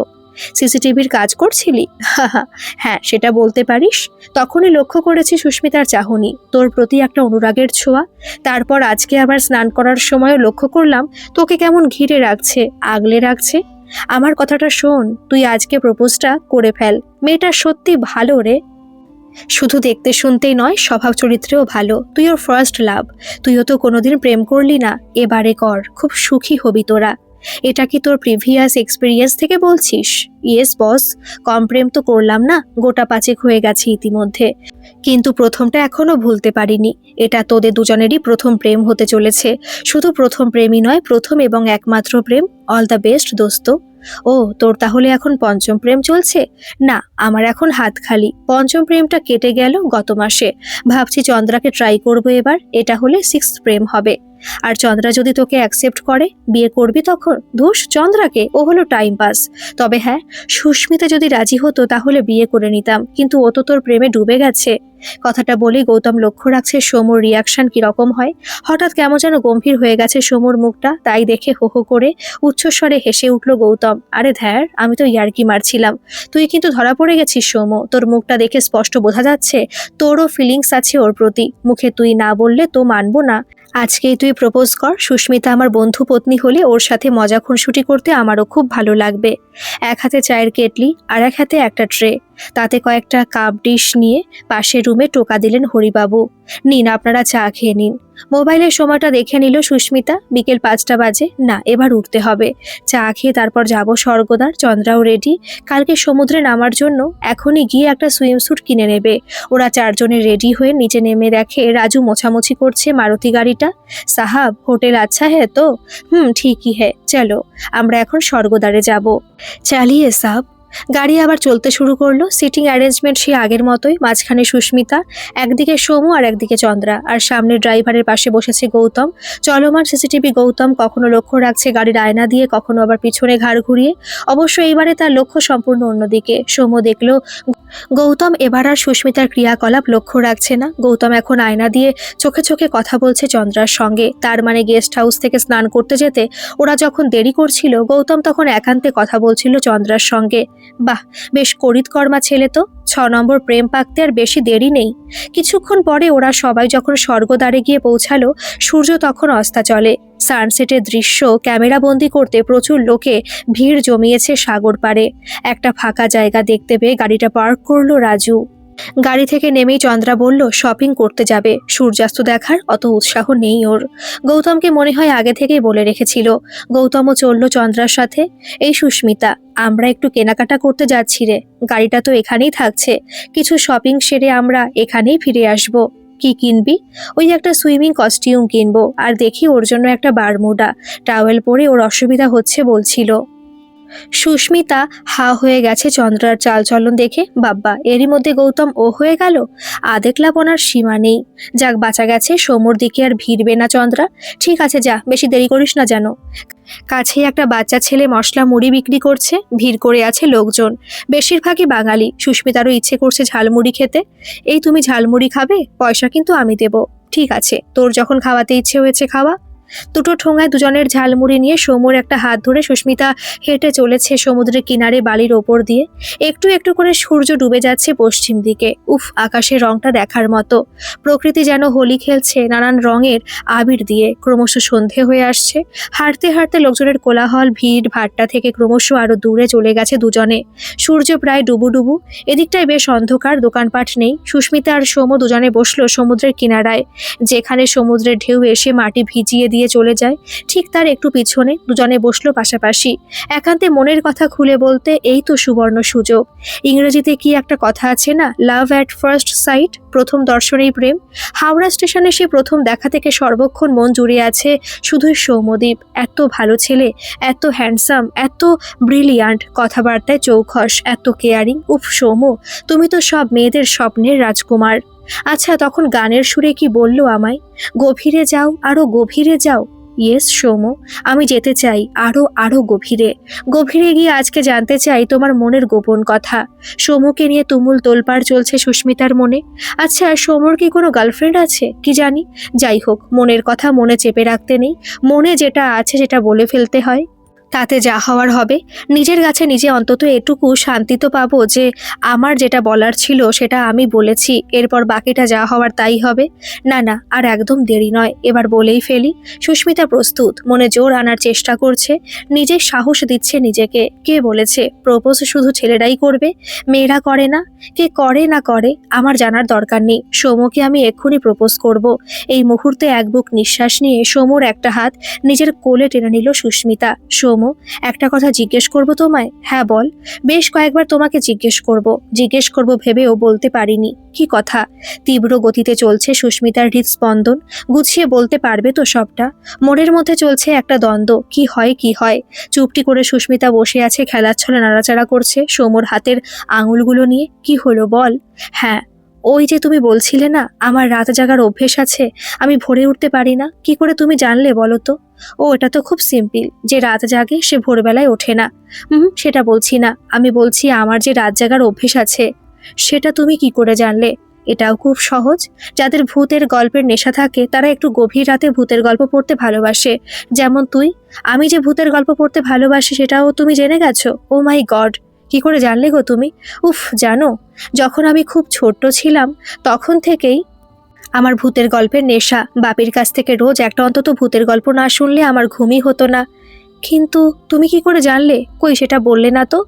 সিসিটিভির কাজ করছিলি? হ্যাঁ, সেটা বলতে পারিস। তখনই লক্ষ্য করেছি সুস্মিতার চাহনি, তোর প্রতি একটা অনুরাগের ছোঁয়া। তারপর আজকে আবার স্নান করার সময়ও লক্ষ্য করলাম তোকে কেমন ঘিরে রাখছে, আগলে রাখছে। আমার কথাটা শোন, তুই আজকে প্রপোজটা করে ফেল। মেয়েটা সত্যি ভালো রে। শুধু দেখতে শুনতেই নয়, স্বভাব চরিত্রেও ভালো। তুই ওর ফার্স্ট লাভ। তুইও তো কোনোদিন প্রেম করলি না, এবারে কর। খুব সুখী হবি তোরা। এটা কি তোর প্রিভিয়াস এক্সপিরিয়েন্স থেকে বলছিস? ইয়েস বস, কম প্রেম তো করলাম না, গোটা 5 হয়ে গেছে ইতিমধ্যে। কিন্তু প্রথমটা এখনো ভুলতে পারিনি। এটা তোদের দুজনেরই প্রথম প্রেম হতে চলেছে। শুধু প্রথম প্রেমই নয়, প্রথম এবং একমাত্র প্রেম। অল দ্য বেস্ট দোস্ত। ও, তোর তাহলে এখন 5ম প্রেম চলছে? না, আমার এখন হাত খালি। 5ম প্রেমটা কেটে গেল গত মাসে। ভাবছি চন্দ্রাকে ট্রাই করবো এবার। এটা হলে 6th প্রেম হবে। আর চন্দ্রা যদি তোকে অ্যাকসেপ্ট করে, বিয়ে করবি তখন? ধুস চন্দ্রাকে, ও হলো টাইম পাস। তবে হ্যাঁ, সুস্মিতা যদি রাজি হতো তাহলে বিয়ে করে নিতাম, কিন্তু ও তো তোর প্রেমে ডুবে গেছে। কথাটা বলে গৌতম লক্ষ্য রাখছে সোমুর রিয়াকশন কিরকম হয়। হঠাৎ কেমন যেন গম্ভীর হয়ে গেছে সোমুর মুখটা। তাই দেখে হো হো করে উচ্চস্বরে হেসে উঠল গৌতম। আরে ধ্যার, আমি তো ইয়ার্কি মারছিলাম। তুই কিন্তু ধরা পড়ে গেছিস সৌম্য। তোর মুখটা দেখে স্পষ্ট বোঝা যাচ্ছে তোরও ফিলিংস আছে ওর প্রতি। মুখে তুই না বললে তো মানবো না। আজকেই তুই প্রপোজ কর। সুস্মিতা আমার বন্ধু পত্নী হলে ওর সাথে মজা খুনসুটি করতে আমারও খুব ভালো লাগবে। এক হাতে চায়ের কেটলি আর এক হাতে একটা ট্রে, তাতে কয়েকটা কাপ ডিশ নিয়ে পাশের রুমে টোকা দিলেন হরিবাবু। নিন, আপনারা চা খেয়ে নিন। মোবাইলের সময়টা দেখে নিল সুস্মিতা। বিকেল 5টা বাজে। না, এবার উঠতে হবে। চা খেয়ে তারপর যাব স্বর্গদ্বার। চন্দ্রাও রেডি, কালকে সমুদ্রে নামার জন্য। এখনই গিয়ে একটা সুইমস্যুট কিনে নেবে। ওরা 4 জনে রেডি হয়ে নিচে নেমে দেখে রাজু মোছামুছি করছে মারুতি গাড়িটা। সাহাব, হোটেল আচ্ছা হ্যাঁ তো? ঠিকই হ্যাঁ, চলো আমরা এখন স্বর্গদ্বারে যাব। চালিয়ে সাব। গাড়ি আবার চলতে শুরু করলো। সিটিং অ্যারেঞ্জমেন্ট সেই আগের মতোই। মাঝখানে সুস্মিতা, একদিকে সোমু আর একদিকে চন্দ্রা, আর সামনে ড্রাইভারের পাশে বসেছে গৌতম। চলমান সিসিটিভি গৌতম কখনো লক্ষ্য রাখছে গাড়ির আয়না দিয়ে, কখনো আবার পিছনে ঘাড় ঘুরিয়ে। অবশ্য এইবারে তার লক্ষ্য সম্পূর্ণ অন্যদিকে। সোমু দেখলো গৌতম এবার আর সুস্মিতার ক্রিয়াকলাপ লক্ষ্য রাখছে না। গৌতম এখন আয়না দিয়ে চোখে চোখে কথা বলছে চন্দ্রার সঙ্গে। তার মানে গেস্ট হাউস থেকে স্নান করতে যেতে ওরা যখন দেরি করছিল, গৌতম তখন একান্তে কথা বলছিল চন্দ্রার সঙ্গে। বাহ, বেশ করিতকর্মা ছেলে তো। 6 নম্বর প্রেম পাকতে আর বেশি দেরি নেই। কিছুক্ষণ পরে ওরা সবাই যখন স্বর্গদ্বারে গিয়ে পৌঁছালো, সূর্য তখন অস্তাচলে। সানসেটের দৃশ্য ক্যামেরাবন্দি করতে প্রচুর লোকে ভিড় জমিয়েছে সাগর পাড়ে। একটা ফাঁকা জায়গা দেখতে পেয়ে গাড়িটা পার্ক করলো রাজু। গাড়ি থেকে নেমেই চন্দ্রা বলল শপিং করতে যাবে, সূর্যাস্ত দেখার অত উৎসাহ নেই ওর। গৌতমকে মনে হয় আগে থেকেই বলে রেখেছিল। গৌতমও চলল চন্দ্রার সাথে। এই সুস্মিতা, আমরা একটু কেনাকাটা করতে যাচ্ছি রে, গাড়িটা তো এখানেই থাকছে, কিছু শপিং সেরে আমরা এখানেই ফিরে আসব। কি কিনবি? ওই একটা সুইমিং কস্টিউম কিনবো, আর দেখি ওর জন্য একটা বারমুডা টাওয়েল পরে ওর অসুবিধা হচ্ছে বলছিল। সুস্মিতা হা হয়ে গেছে চন্দ্রার চালচলন দেখে। বাব্বা, এরই মধ্যে গৌতম ও হয়ে গেল। আদেকলাপনার সীমা নেই। যাক, বাঁচা গেছে, সোমর দিকে আর ভিড়বে না চন্দ্রা। ঠিক আছে, যা, বেশি দেরি করিস না যেন। কাছেই একটা বাচ্চা ছেলে মশলা মুড়ি বিক্রি করছে, ভিড় করে আছে লোকজন, বেশিরভাগই বাঙালি। সুস্মিতারও ইচ্ছে করছে ঝালমুড়ি খেতে। এই, তুমি ঝালমুড়ি খাবে? পয়সা কিন্তু আমি দেব। ঠিক আছে, তোর যখন খাওয়াতে ইচ্ছে হয়েছে খাওয়া। দুটো ঠোঙায় দুজনের ঝালমুড়ি নিয়ে সৌম্যর একটা হাত ধরে সুস্মিতা হেঁটে চলেছে সমুদ্রের কিনারে বালির ওপর দিয়ে। একটু একটু করে সূর্য ডুবে যাচ্ছে পশ্চিম দিকে। উফ, আকাশের রংটা দেখার মতো। প্রকৃতি যেন হোলি খেলছে নানান রঙের আবির দিয়ে। ক্রমশ সন্ধে হয়ে আসছে। হাঁটতে হাঁটতে লোকজনের কোলাহল ভিড় ভাট্টা থেকে ক্রমশ আরো দূরে চলে গেছে দুজনে। সূর্য প্রায় ডুবু ডুবু। এদিকটায় বেশ অন্ধকার, দোকানপাট নেই। সুস্মিতা আর সৌম্য দুজনে বসলো সমুদ্রের কিনারায়, যেখানে সমুদ্রের ঢেউ এসে মাটি ভিজিয়ে দিয়ে চলে যায়। ঠিক তার একটু পিছনে দুজনে বসলো পাশাপাশি। একান্তে মনের কথা খুলে বলতে এই তো সুবর্ণ সুযোগ। ইংরেজিতে কি একটা কথা আছে না, লাভ অ্যাট ফার্স্ট সাইট, প্রথম দর্শনেই প্রেম। হাওড়া স্টেশনে সে প্রথম দেখা থেকে সর্বক্ষণ মন জুড়ে আছে শুধুই সৌম্যদীপ। এত ভালো ছেলে, এত হ্যান্ডসাম, এত ব্রিলিয়ান্ট, কথাবার্তায় চৌখস, এত কেয়ারিং। উফ সৌম্য, তুমি তো সব মেয়েদের স্বপ্নের রাজকুমার। আচ্ছা, তখন গানের সুরে কি বললো আমায়, গভীরে যাও, আরো গভীরে যাও। ইয়েস সৌম্য, আমি যেতে চাই আরো আরো গভীরে। গভীরে গিয়ে আজকে জানতে চাই তোমার মনের গোপন কথা। সৌম্যকে নিয়ে তুমুল তোলপাড় চলছে সুস্মিতার মনে। আচ্ছা, সৌম্যর কি কোনো গার্লফ্রেন্ড আছে কি জানি। যাই হোক, মনের কথা মনে চেপে রাখতে নেই। মনে যেটা আছে সেটা বলে ফেলতে হয়, তাতে যা হওয়ার হবে। নিজের কাছে নিজে অন্তত এটুকু শান্তি তো পাবো যে আমার যেটা বলার ছিল সেটা আমি বলেছি, এরপর বাকিটা যা হওয়ার তাই হবে। না না, আর একদম দেরি নয়, এবার বলেই ফেলি। সুস্মিতা প্রস্তুত, মনে জোর আনার চেষ্টা করছে, নিজের সাহস দিচ্ছে নিজেকে। কে বলেছে প্রপোজ শুধু ছেলেরাই করবে, মেয়েরা করে না? কে করে না করে আমার জানার দরকার নেই। সৌম্যকে আমি এক্ষুনি প্রপোজ করব। এই মুহূর্তে এক বুক নিঃশ্বাস নিয়ে সৌম্যর একটা হাত নিজের কোলে টেনে নিল সুস্মিতা। সৌম্য, একটা কথা জিজ্ঞেস করব তোমায়? হ্যাঁ বল। বেশ কয়েকবার তোমাকে জিজ্ঞেস করব ভেবেও বলতে পারিনি। কি কথা? তীব্র গতিতে চলছে সুস্মিতার হৃদস্পন্দন। গুছিয়ে বলতে পারবে তো সবটা? মনের মধ্যে চলছে একটা দ্বন্দ্ব, কি হয় কি হয়। চুপটি করে সুস্মিতা বসে আছে, খেলার ছলে নাড়াচাড়া করছে সৌম্যর হাতের আঙুলগুলো নিয়ে। কি হলো বল। হ্যাঁ, ওই যে তুমি বলছিলে না আমার রাত জাগার অভ্যেস আছে, আমি ভোরে উঠতে পারি না, কি করে তুমি জানলে বলো তো? ও, এটা তো খুব সিম্পল, যে রাত জাগে সে ভোরবেলায় ওঠে না। সেটা বলছি না, আমি বলছি আমার যে রাত জাগার অভ্যেস আছে। সেটা তুমি কি করে জানলে? এটাও খুব সহজ। যাদের ভূতের গল্পের নেশা থাকে তারা একটু গভীর রাতে ভূতের গল্প পড়তে ভালোবাসে, যেমন তুই। আমি যে ভূতের গল্প পড়তে ভালোবাসি সেটাও তুমি জেনে গেছো? ও মাই গড, কি করে জানলে গো তুমি? উফ, জানো, যখন আমি খুব ছোট্ট ছিলাম তখন থেকেই আমার ভূতের গল্পের নেশা। বাপির কাছ থেকে রোজ একটা অন্তত ভূতের গল্প না শুনলে আমার ঘুমই হতো না। কিন্তু তুমি কি করে জানলে? কই, সেটা বললে না তো।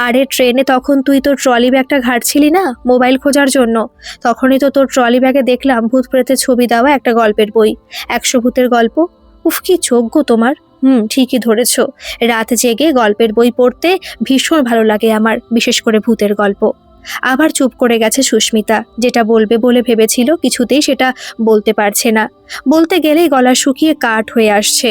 আরে ট্রেনে তখন তুই তোর ট্রলি ব্যাগটা ঘাঁটছিলি না মোবাইল খোঁজার জন্য, তখনই তো তোর ট্রলি ব্যাগে দেখলাম ভূত প্রেতের ছবি দেওয়া একটা গল্পের বই, 100 ভূতের গল্প। উফ, কি চোখ গো তোমার। ঠিকই ধরেছ, রাত জেগে গল্পের বই পড়তে ভীষণ ভালো লাগে আমার, বিশেষ করে ভূতের গল্প। আবার চুপ করে গেছে সুস্মিতা। যেটা বলবে বলে ভেবেছিল কিছুতেই সেটা বলতে পারছে না। বলতে গেলেই গলা শুকিয়ে কাঠ হয়ে আসছে।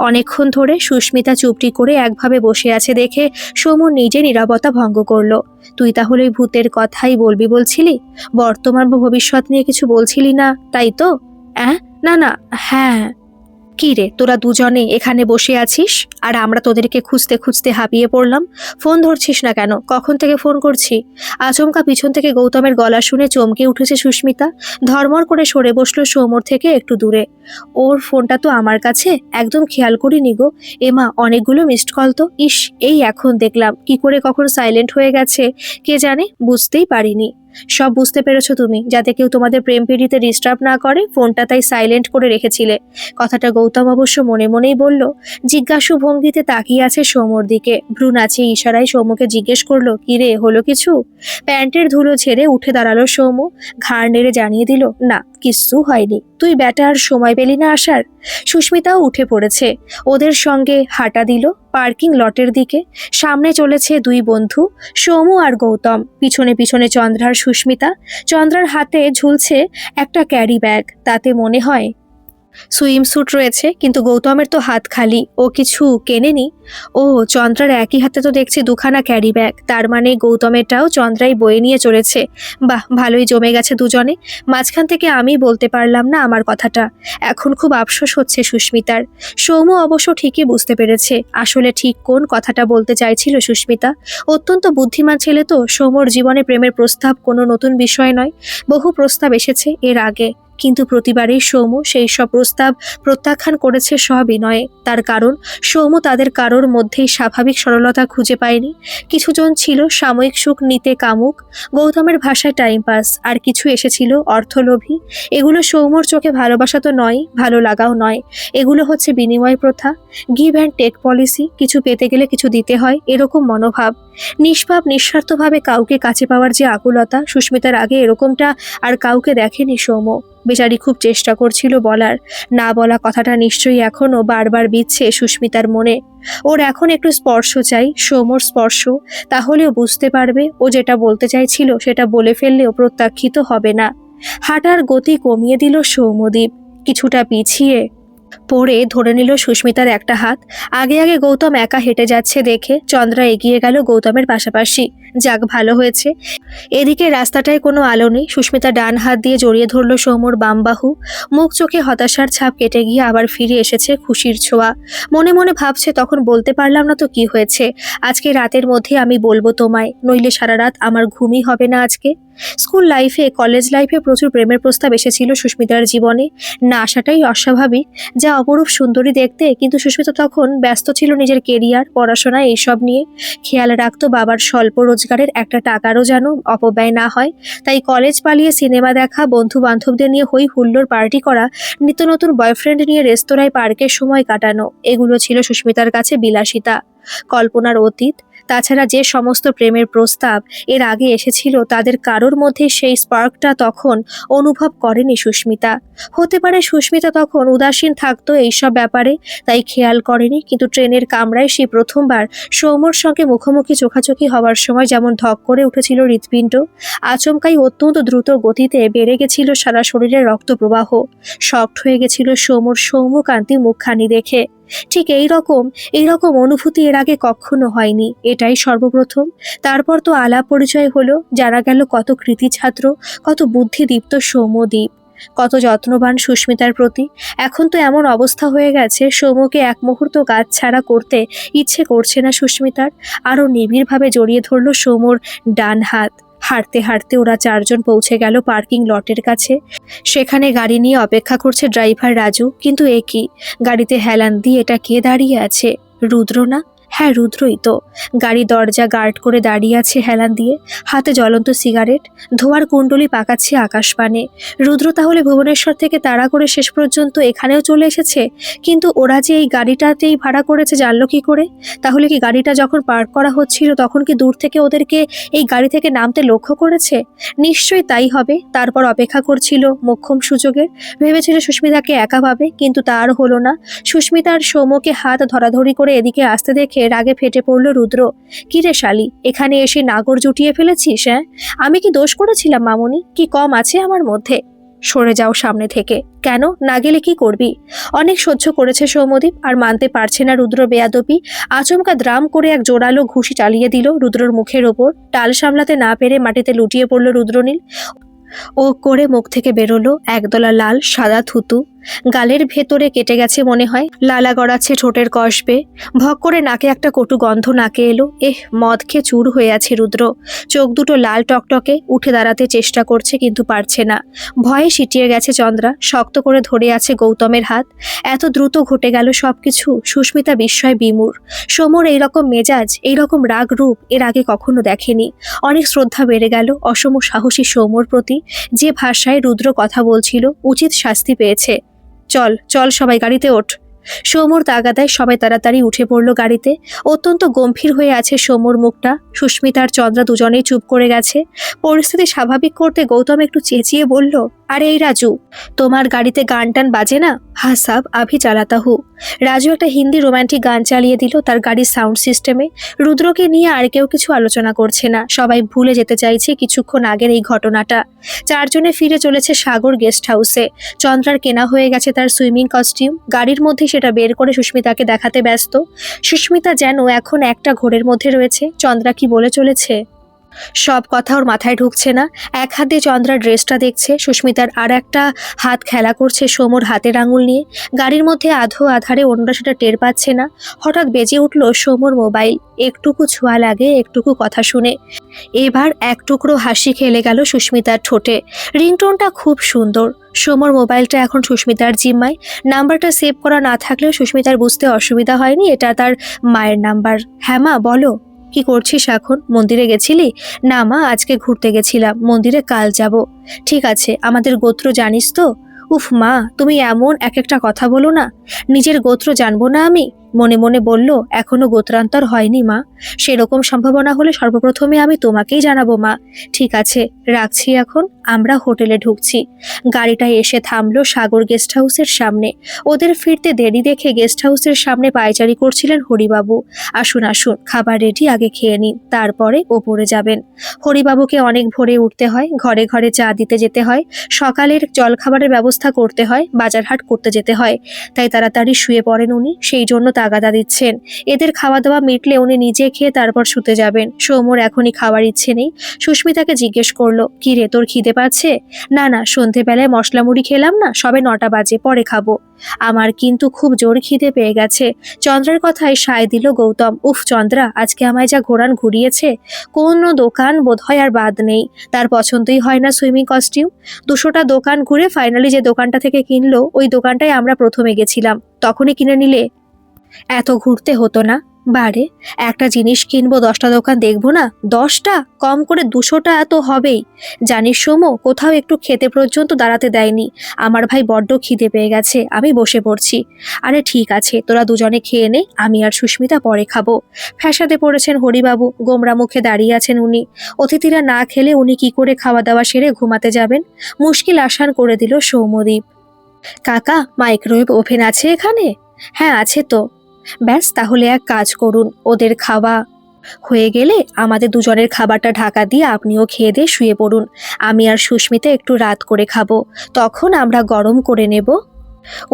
অনেকক্ষণ ধরে সুস্মিতা চুপটি করে একভাবে বসে আছে দেখে সৌম্য নিজে নীরবতা ভঙ্গ করলো। তুই তাহলে ওই ভূতের কথাই বলবি বলছিলি? বর্তমান বা ভবিষ্যৎ নিয়ে কিছু বলছিলি না, তাই তো? না না, হ্যাঁ। কি রে, তোরা দুজনে এখানে বসে আছিস আর আমরা তোদেরকে খুঁজতে খুঁজতে হাঁপিয়ে পড়লাম। ফোন ধরছিস না কেন? কখন থেকে ফোন করছি। আচমকা পিছন থেকে গৌতমের গলা শুনে চমকে উঠেছে সুস্মিতা। ধর্মর করে সরে বসলো সৌম্যর থেকে একটু দূরে। ওর ফোনটা তো আমার কাছে, একদম খেয়াল করিনি গো। এমা, অনেকগুলো মিসড কল তো। ইস, এই এখন দেখলাম, কি করে কখন সাইলেন্ট হয়ে গেছে কে জানে, বুঝতেই পারিনি। সব বুঝতে পেরেছো তুমি, যাতে কেউ তোমাদের প্রেম পিড়িতে ডিস্টার্ব না করে ফোনটা তাই সাইলেন্ট করে রেখেছিলে। কথাটা গৌতম অবশ্য মনে মনেই বলল। জিজ্ঞাসু ভঙ্গিতে তাকিয়ে আছে সৌম্যর দিকে। ভ্রু নাচিয়ে ইশারায় সৌম্যকে জিজ্ঞেস করলো, কিরে হলো কিছু? প্যান্টের ধুলো ছেড়ে উঠে দাঁড়ালো সৌম্য, ঘাড় নেড়ে জানিয়ে দিল, না কিচ্ছু হয়নি। তুই ব্যাটা আর সময় পেলি না আসার? সুস্মিতাও উঠে পড়েছে, ওদের সঙ্গে হাঁটা দিল পার্কিং লটের দিকে। সামনে চলেছে দুই বন্ধু, সৌম্য আর গৌতম, পিছনে পিছনে চন্দ্রা আর সুস্মিতা। চন্দ্রার হাতে ঝুলছে একটা ক্যারি ব্যাগ, তাতে মনে হয় সুইমস্যুট রয়েছে, কিন্তু গৌতমের তো হাত খালি, ও কিছু কেনেনি। ও চন্দ্রার একই হাতে তো দেখছি দুখানা ক্যারি ব্যাগ, তার মানে গৌতমেরটাও চন্দ্রাই বয়ে নিয়ে চলেছে। বাহ, ভালোই জমে গেছে দুজনে। মাঝখান থেকে আমি বলতে পারলাম না আমার কথাটা। এখন খুব আফসোস হচ্ছে সুস্মিতার। সৌম্য অবশ্য ঠিকই বুঝতে পেরেছে আসলে ঠিক কোন কথাটা বলতে চাইছিল সুস্মিতা। অত্যন্ত বুদ্ধিমান ছেলে তো। সৌম্যর জীবনে প্রেমের প্রস্তাব কোনো নতুন বিষয় নয়, বহু প্রস্তাব এসেছে এর আগে, কিন্তু প্রতিবারেই সৌম্য সেই সব প্রস্তাব প্রত্যাখ্যান করেছে সবিনয়ে। তার কারণ সৌম্য তাদের কারোর মধ্যেই স্বাভাবিক সরলতা খুঁজে পায়নি। কিছুজন ছিল সাময়িক সুখ নিতে কামুক, গৌতমের ভাষায় টাইম পাস, আর কিছু এসেছিল অর্থলোভী। এগুলো সৌম্যর চোখে ভালোবাসা তো নয়, ভালো লাগাও নয়, এগুলো হচ্ছে বিনিময় প্রথা, গিভ অ্যান্ড টেক পলিসি। কিছু পেতে গেলে কিছু দিতে হয়, এরকম মনোভাব। নিষ্পাপ নিঃস্বার্থভাবে কাউকে কাছে পাওয়ার যে আকুলতা, সুস্মিতার আগে এরকমটা আর কাউকে দেখেনি সৌম্য। বেচারি খুব চেষ্টা করছিল বলার, না বলা কথাটা নিশ্চয়ই এখনো বারবার বিচ্ছে সুস্মিতার মনে। ওর এখন একটু স্পর্শ চাই, সৌম্যর স্পর্শ, তাহলেও বুঝতে পারবে ও যেটা বলতে চাইছিল সেটা বলে ফেললেও প্রত্যাখ্যিত হবে না। হাঁটার গতি কমিয়ে দিল সৌম্যদীপ, কিছুটা পিছিয়ে পড়ে ধরে নিল সুস্মিতার একটা হাত। আগে আগে গৌতম একা হেঁটে যাচ্ছে দেখে চন্দ্রা এগিয়ে গেল গৌতমের পাশাপাশি। যাক, ভালো হয়েছে। এদিকে রাস্তাটায় কোনো আলো নেই। সুস্মিতা ডান হাত দিয়ে জড়িয়ে ধরল সৌম্যর বাম বাহু। মুখ চোখে হতাশার ছাপ কেটে গিয়ে আবার ফিরে এসেছে খুশির ছোঁয়া। মনে মনে ভাবছে, তখন বলতে পারলাম না তো কি হয়েছে, আজকে রাতের মধ্যে আমি বলবো তোমায়, নইলে সারা রাত আমার ঘুমই হবে না আজকে। স্কুল লাইফে, কলেজ লাইফে প্রচুর প্রেমের প্রস্তাব এসেছিল সুস্মিতার জীবনে, না আসাটাই অস্বাভাবিক। যা অপরূপ সুন্দরী দেখতে, কিন্তু সুস্মিতা তখন ব্যস্ত ছিল নিজের কেরিয়ার, পড়াশোনা, এইসব নিয়ে। খেয়াল রাখতো বাবার স্বল্প রোজগারের একটা টাকারও যেন অপব্যয় না হয়। তাই কলেজ পালিয়ে সিনেমা দেখা, বন্ধু বান্ধবদের নিয়ে হই হুল্লোড় পার্টি করা, নিত্য নতুন বয়ফ্রেন্ড নিয়ে রেস্তোরাঁয় পার্কে সময় কাটানো, এগুলো ছিল সুস্মিতার কাছে বিলাসিতা, কল্পনার অতীত। তাছাড়া যে সমস্ত প্রেমের প্রস্তাব এর আগে এসেছিল তাদের কারোর মধ্যে সেই স্পার্কটা তখন অনুভব করেনি সুস্মিতা। হতে পারে সুস্মিতা তখন উদাসীন থাকতো এইসব ব্যাপারে, তাই খেয়াল করেনি। কিন্তু ট্রেনের কামরায় সেই প্রথমবার সৌম্যর সঙ্গে মুখোমুখি চোখাচোখি হওয়ার সময় যেমন ধক করে উঠেছিল হৃৎপিণ্ড, আচমকাই অত্যন্ত দ্রুত গতিতে বেড়ে গেছিল সারা শরীরের রক্ত প্রবাহ। শকড হয়ে গেছিল সৌম্যর সৌম্যকান্তি মুখখানি দেখে। ঠিক এইরকম অনুভূতি এর আগে কখনো হয়নি, এটাই সর্বপ্রথম। তারপর তো আলাপ পরিচয় হলো, জানা গেল কত কৃতি ছাত্র, কত বুদ্ধিদীপ্ত সৌম্যদীপ, কত যত্নবান সুস্মিতার প্রতি। এখন তো এমন অবস্থা হয়ে গেছে সৌম্যকে এক মুহূর্ত কাজ ছাড়া করতে ইচ্ছে করছে না সুস্মিতার। আরও নিবিড়ভাবে জড়িয়ে ধরল সৌম্যর ডান হাত। হাঁটতে হাঁটতে ওরা চারজন পৌঁছে গেল পার্কিং লটের কাছে। সেখানে গাড়ি নিয়ে অপেক্ষা করছে ড্রাইভার রাজু। কিন্তু এ কি, গাড়িতে হেলান দিয়ে এটা কে দাঁড়িয়ে আছে? রুদ্র না? হ্যাঁ, রুদ্রই তো। গাড়ি দরজা গার্ড করে দাঁড়িয়ে আছে হেলান দিয়ে, হাতে জ্বলন্ত সিগারেট, ধোয়ার কুণ্ডলি পাকাচ্ছে আকাশপানে। রুদ্র তাহলে ভুবনেশ্বর থেকে তাড়া করে শেষ পর্যন্ত এখানেও চলে এসেছে। কিন্তু ওরা যে এই গাড়িটাতেই ভাড়া করেছে জানলো কি করে? তাহলে কি গাড়িটা যখন পার্ক করা হচ্ছিল তখন কি দূর থেকে ওদেরকে এই গাড়ি থেকে নামতে লক্ষ্য করেছে? নিশ্চয়ই তাই হবে। তারপর অপেক্ষা করছিল মোক্ষম সুযোগের। ভেবেছিল সুস্মিতাকে একা পাবে, কিন্তু তার হলো না। সুস্মিতার সৌম্যকে হাত ধরাধরি করে এদিকে আসতে দেখে রাগে ফেটে পড়ল রুদ্র। কিরে শালি, এখানে এসে নাগর জুটিয়ে ফেলেছিস? হ্যাঁ, আমি কি দোষ করেছিলাম মামুনি? কি কম আছে আমার মধ্যে? সরে যাও সামনে থেকে। কেন, না গেলে কি করবি? অনেক সহ্য করেছে সৌম্যদীপ, আর মানতে পারছে না রুদ্র বেয়াদবি। আচমকা দ্রাম করে এক জোরালো ঘুষি চালিয়ে দিল রুদ্রর মুখের ওপর। টাল সামলাতে না পেরে মাটিতে লুটিয়ে পড়ল রুদ্রনীল। ও করে মুখ থেকে বেরোলো একদলা লাল সাদা থুতু। গালের ভেতরে কেটে গেছে মনে হয়, লালা গড়াচ্ছে ঠোঁটের কষবে। ভক করে নাকে একটা কটু গন্ধ নাকে এলো। মদ খেয়ে চুর হয়ে আছে রুদ্র। চোখ দুটো লাল টকটকে। উঠে দাঁড়াতে চেষ্টা করছে কিন্তু পারছে না। ভয়ে সিটিয়ে গেছে চন্দ্রা। শক্ত করে ধরে আছে গৌতমের হাত। এত দ্রুত ঘটে গেল সবকিছু। সুস্মিতা বিস্ময় বিমূঢ়। সৌম্যর এইরকম মেজাজ, এইরকম রাগ রূপ এর আগে কখনো দেখেনি। অনেক শ্রদ্ধা বেড়ে গেল অসম সাহসী সৌম্যর প্রতি। যে ভাষায় রুদ্র কথা বলছিল, উচিত শাস্তি পেয়েছে। চল চল সবাই গাড়িতে ওঠ। সৌমুর তাগাদায় সবাই তাড়াতাড়ি উঠে পড়ল গাড়িতে। অত্যন্ত গম্ভীর হয়ে আছে সৌমুর মুখটা। সুস্মিতা আর চন্দ্রা দুজনেই চুপ করে গেছে। পরিস্থিতি স্বাভাবিক করতে গৌতম একটু চেঁচিয়ে বলল, আরে এই রাজু, তোমার গাড়িতে গান টান বাজে না? হা সাব আভি চালাতা হু। রাজু একটা হিন্দি রোমান্টিক গান চালিয়ে দিল তার গাড়ির সাউন্ড সিস্টেমে। রুদ্রকে নিয়ে আর কেউ কিছু আলোচনা করছে না, সবাই ভুলে যেতে চাইছে কিছুক্ষণ আগের এই ঘটনাটা। চারজনে ফিরে চলেছে সাগর গেস্ট হাউসে। চন্দ্রার কেনা হয়ে গেছে তার সুইমিং কস্টিউম। গাড়ির মধ্যে সেটা বের করে সুস্মিতাকে দেখাতে ব্যস্ত। সুস্মিতা যেন এখন একটা ঘোরের মধ্যে রয়েছে। চন্দ্রা কি বলে চলেছে সব কথা ওর মাথায় ঢুকছে না। এক হাত দিয়ে চন্দ্রার ড্রেসটা দেখছে, সুস্মিতার আর একটা হাত খেলা করছে সৌমুর হাতের আঙুল নিয়ে। গাড়ির মধ্যে আধো আধারে অন্যরা সেটা টের পাচ্ছে না। হঠাৎ বেজে উঠল সৌমুর মোবাইল। একটুকু ছোঁয়া লাগে, একটুকু কথা শুনে। এবার এক টুকরো হাসি খেলে গেল সুস্মিতার ঠোঁটে। রিংটোনটা খুব সুন্দর। সৌমুর মোবাইলটা এখন সুস্মিতার জিম্মায়। নাম্বারটা সেভ করা না থাকলেও সুস্মিতার বুঝতে অসুবিধা হয়নি এটা তার মায়ের নাম্বার। হ্যাঁ মা, বলো। কি করছিস এখন? মন্দিরে গেছিলি? না মা, আজকে ঘুরতে গেছিলাম, মন্দিরে কাল যাব। ঠিক আছে, আমাদের গোত্র জানিস তো? উফ মা, তুমি এমন এক একটা কথা বলো না। নিজের গোত্র জানবো না আমি? মনে মনে বলল, এখনো গোত্রান্তর হয়নি মা। সেরকম সম্ভাবনা হলে সর্বপ্রথমে আমি তোমাকেই জানাবো মা। ঠিক আছে, রাখছি এখন। আমরা হোটেলে ঢুকছি। গাড়িটা এসে থামলো সাগর গেস্ট হাউসের সামনে। ওদের ফিরতে দেরি দেখে গেস্ট হাউসের সামনে পায়চারি করছিলেন হরিবাবু। আসুন আসুন, খাবার রেডি, আগে খেয়ে নিন, তারপরে ওপরে যাবেন। হরিবাবুকে অনেক ভোরে উঠতে হয়, ঘরে ঘরে চা দিতে যেতে হয়, সকালের জলখাবারের ব্যবস্থা করতে হয়, বাজারহাট করতে যেতে হয়। তাই তাড়াতাড়ি শুয়ে পড়েন উনি, সেই জন্য তাগাদা দিচ্ছেন। এদের খাওয়া দাওয়া মিটলে উনি নিজে খেয়ে তারপর শুতে যাবেন। সৌমুর এখনই খাওয়ার ইচ্ছে নেই। সুস্মিতাকে জিজ্ঞেস করলো, কি রে, তোর খিদে পাচ্ছে? না না, সন্ধেবেলায় মশলা মুড়ি খেলাম না, সবে 9টা বাজে, পরে খাবো। আমার কিন্তু খুব জোর খিদে পেয়ে গেছে। চন্দ্রার কথায় সায় দিল গৌতম। উফ চন্দ্রা, আজকে আমায় যা ঘোরান ঘুরিয়েছে। কোনো দোকান বোধহয় আর বাদ নেই। তার পছন্দই হয় না সুইমিং কস্টিউম। 200টা দোকান ঘুরে ফাইনালি যে দোকানটা থেকে কিনলো ওই দোকানটায় আমরা প্রথমে গেছিলাম, তখনই কিনে নিলে এত ঘুরতে হতো না। বারে, একটা জিনিস কিনবো 10টা দোকান দেখবো না? 10টা কম করে 200টা তো হবেই। জানিস সৌমু, কোথাও একটু খেতে পর্যন্ত দাঁড়াতে দেয়নি। আমার ভাই বড্ড খিদে পেয়ে গেছে, আমি বসে পড়ছি। আরে ঠিক আছে, তোরা দুজনে খেয়ে নে, আমি আর সুস্মিতা পরে খাবো। ফ্যাসাদে পড়েছেন হরিবাবু, গোমরা মুখে দাঁড়িয়ে আছেন উনি। অতিথিরা না খেলে উনি কি করে খাওয়া দাওয়া সেরে ঘুমাতে যাবেন? মুশকিল আসান করে দিল সৌম্যদীপ। কাকা, মাইক্রোওয়েভ ওভেন আছে এখানে? হ্যাঁ আছে তো। ব্যাস, তাহলে এক কাজ করুন, ওদের খাওয়া হয়ে গেলে আমাদের দুজনের খাবারটা ঢাকা দিয়ে আপনিও খেয়ে দিয়ে শুয়ে পড়ুন। আমি আর সুস্মিতা একটু রাত করে খাবো, তখন আমরা গরম করে নেব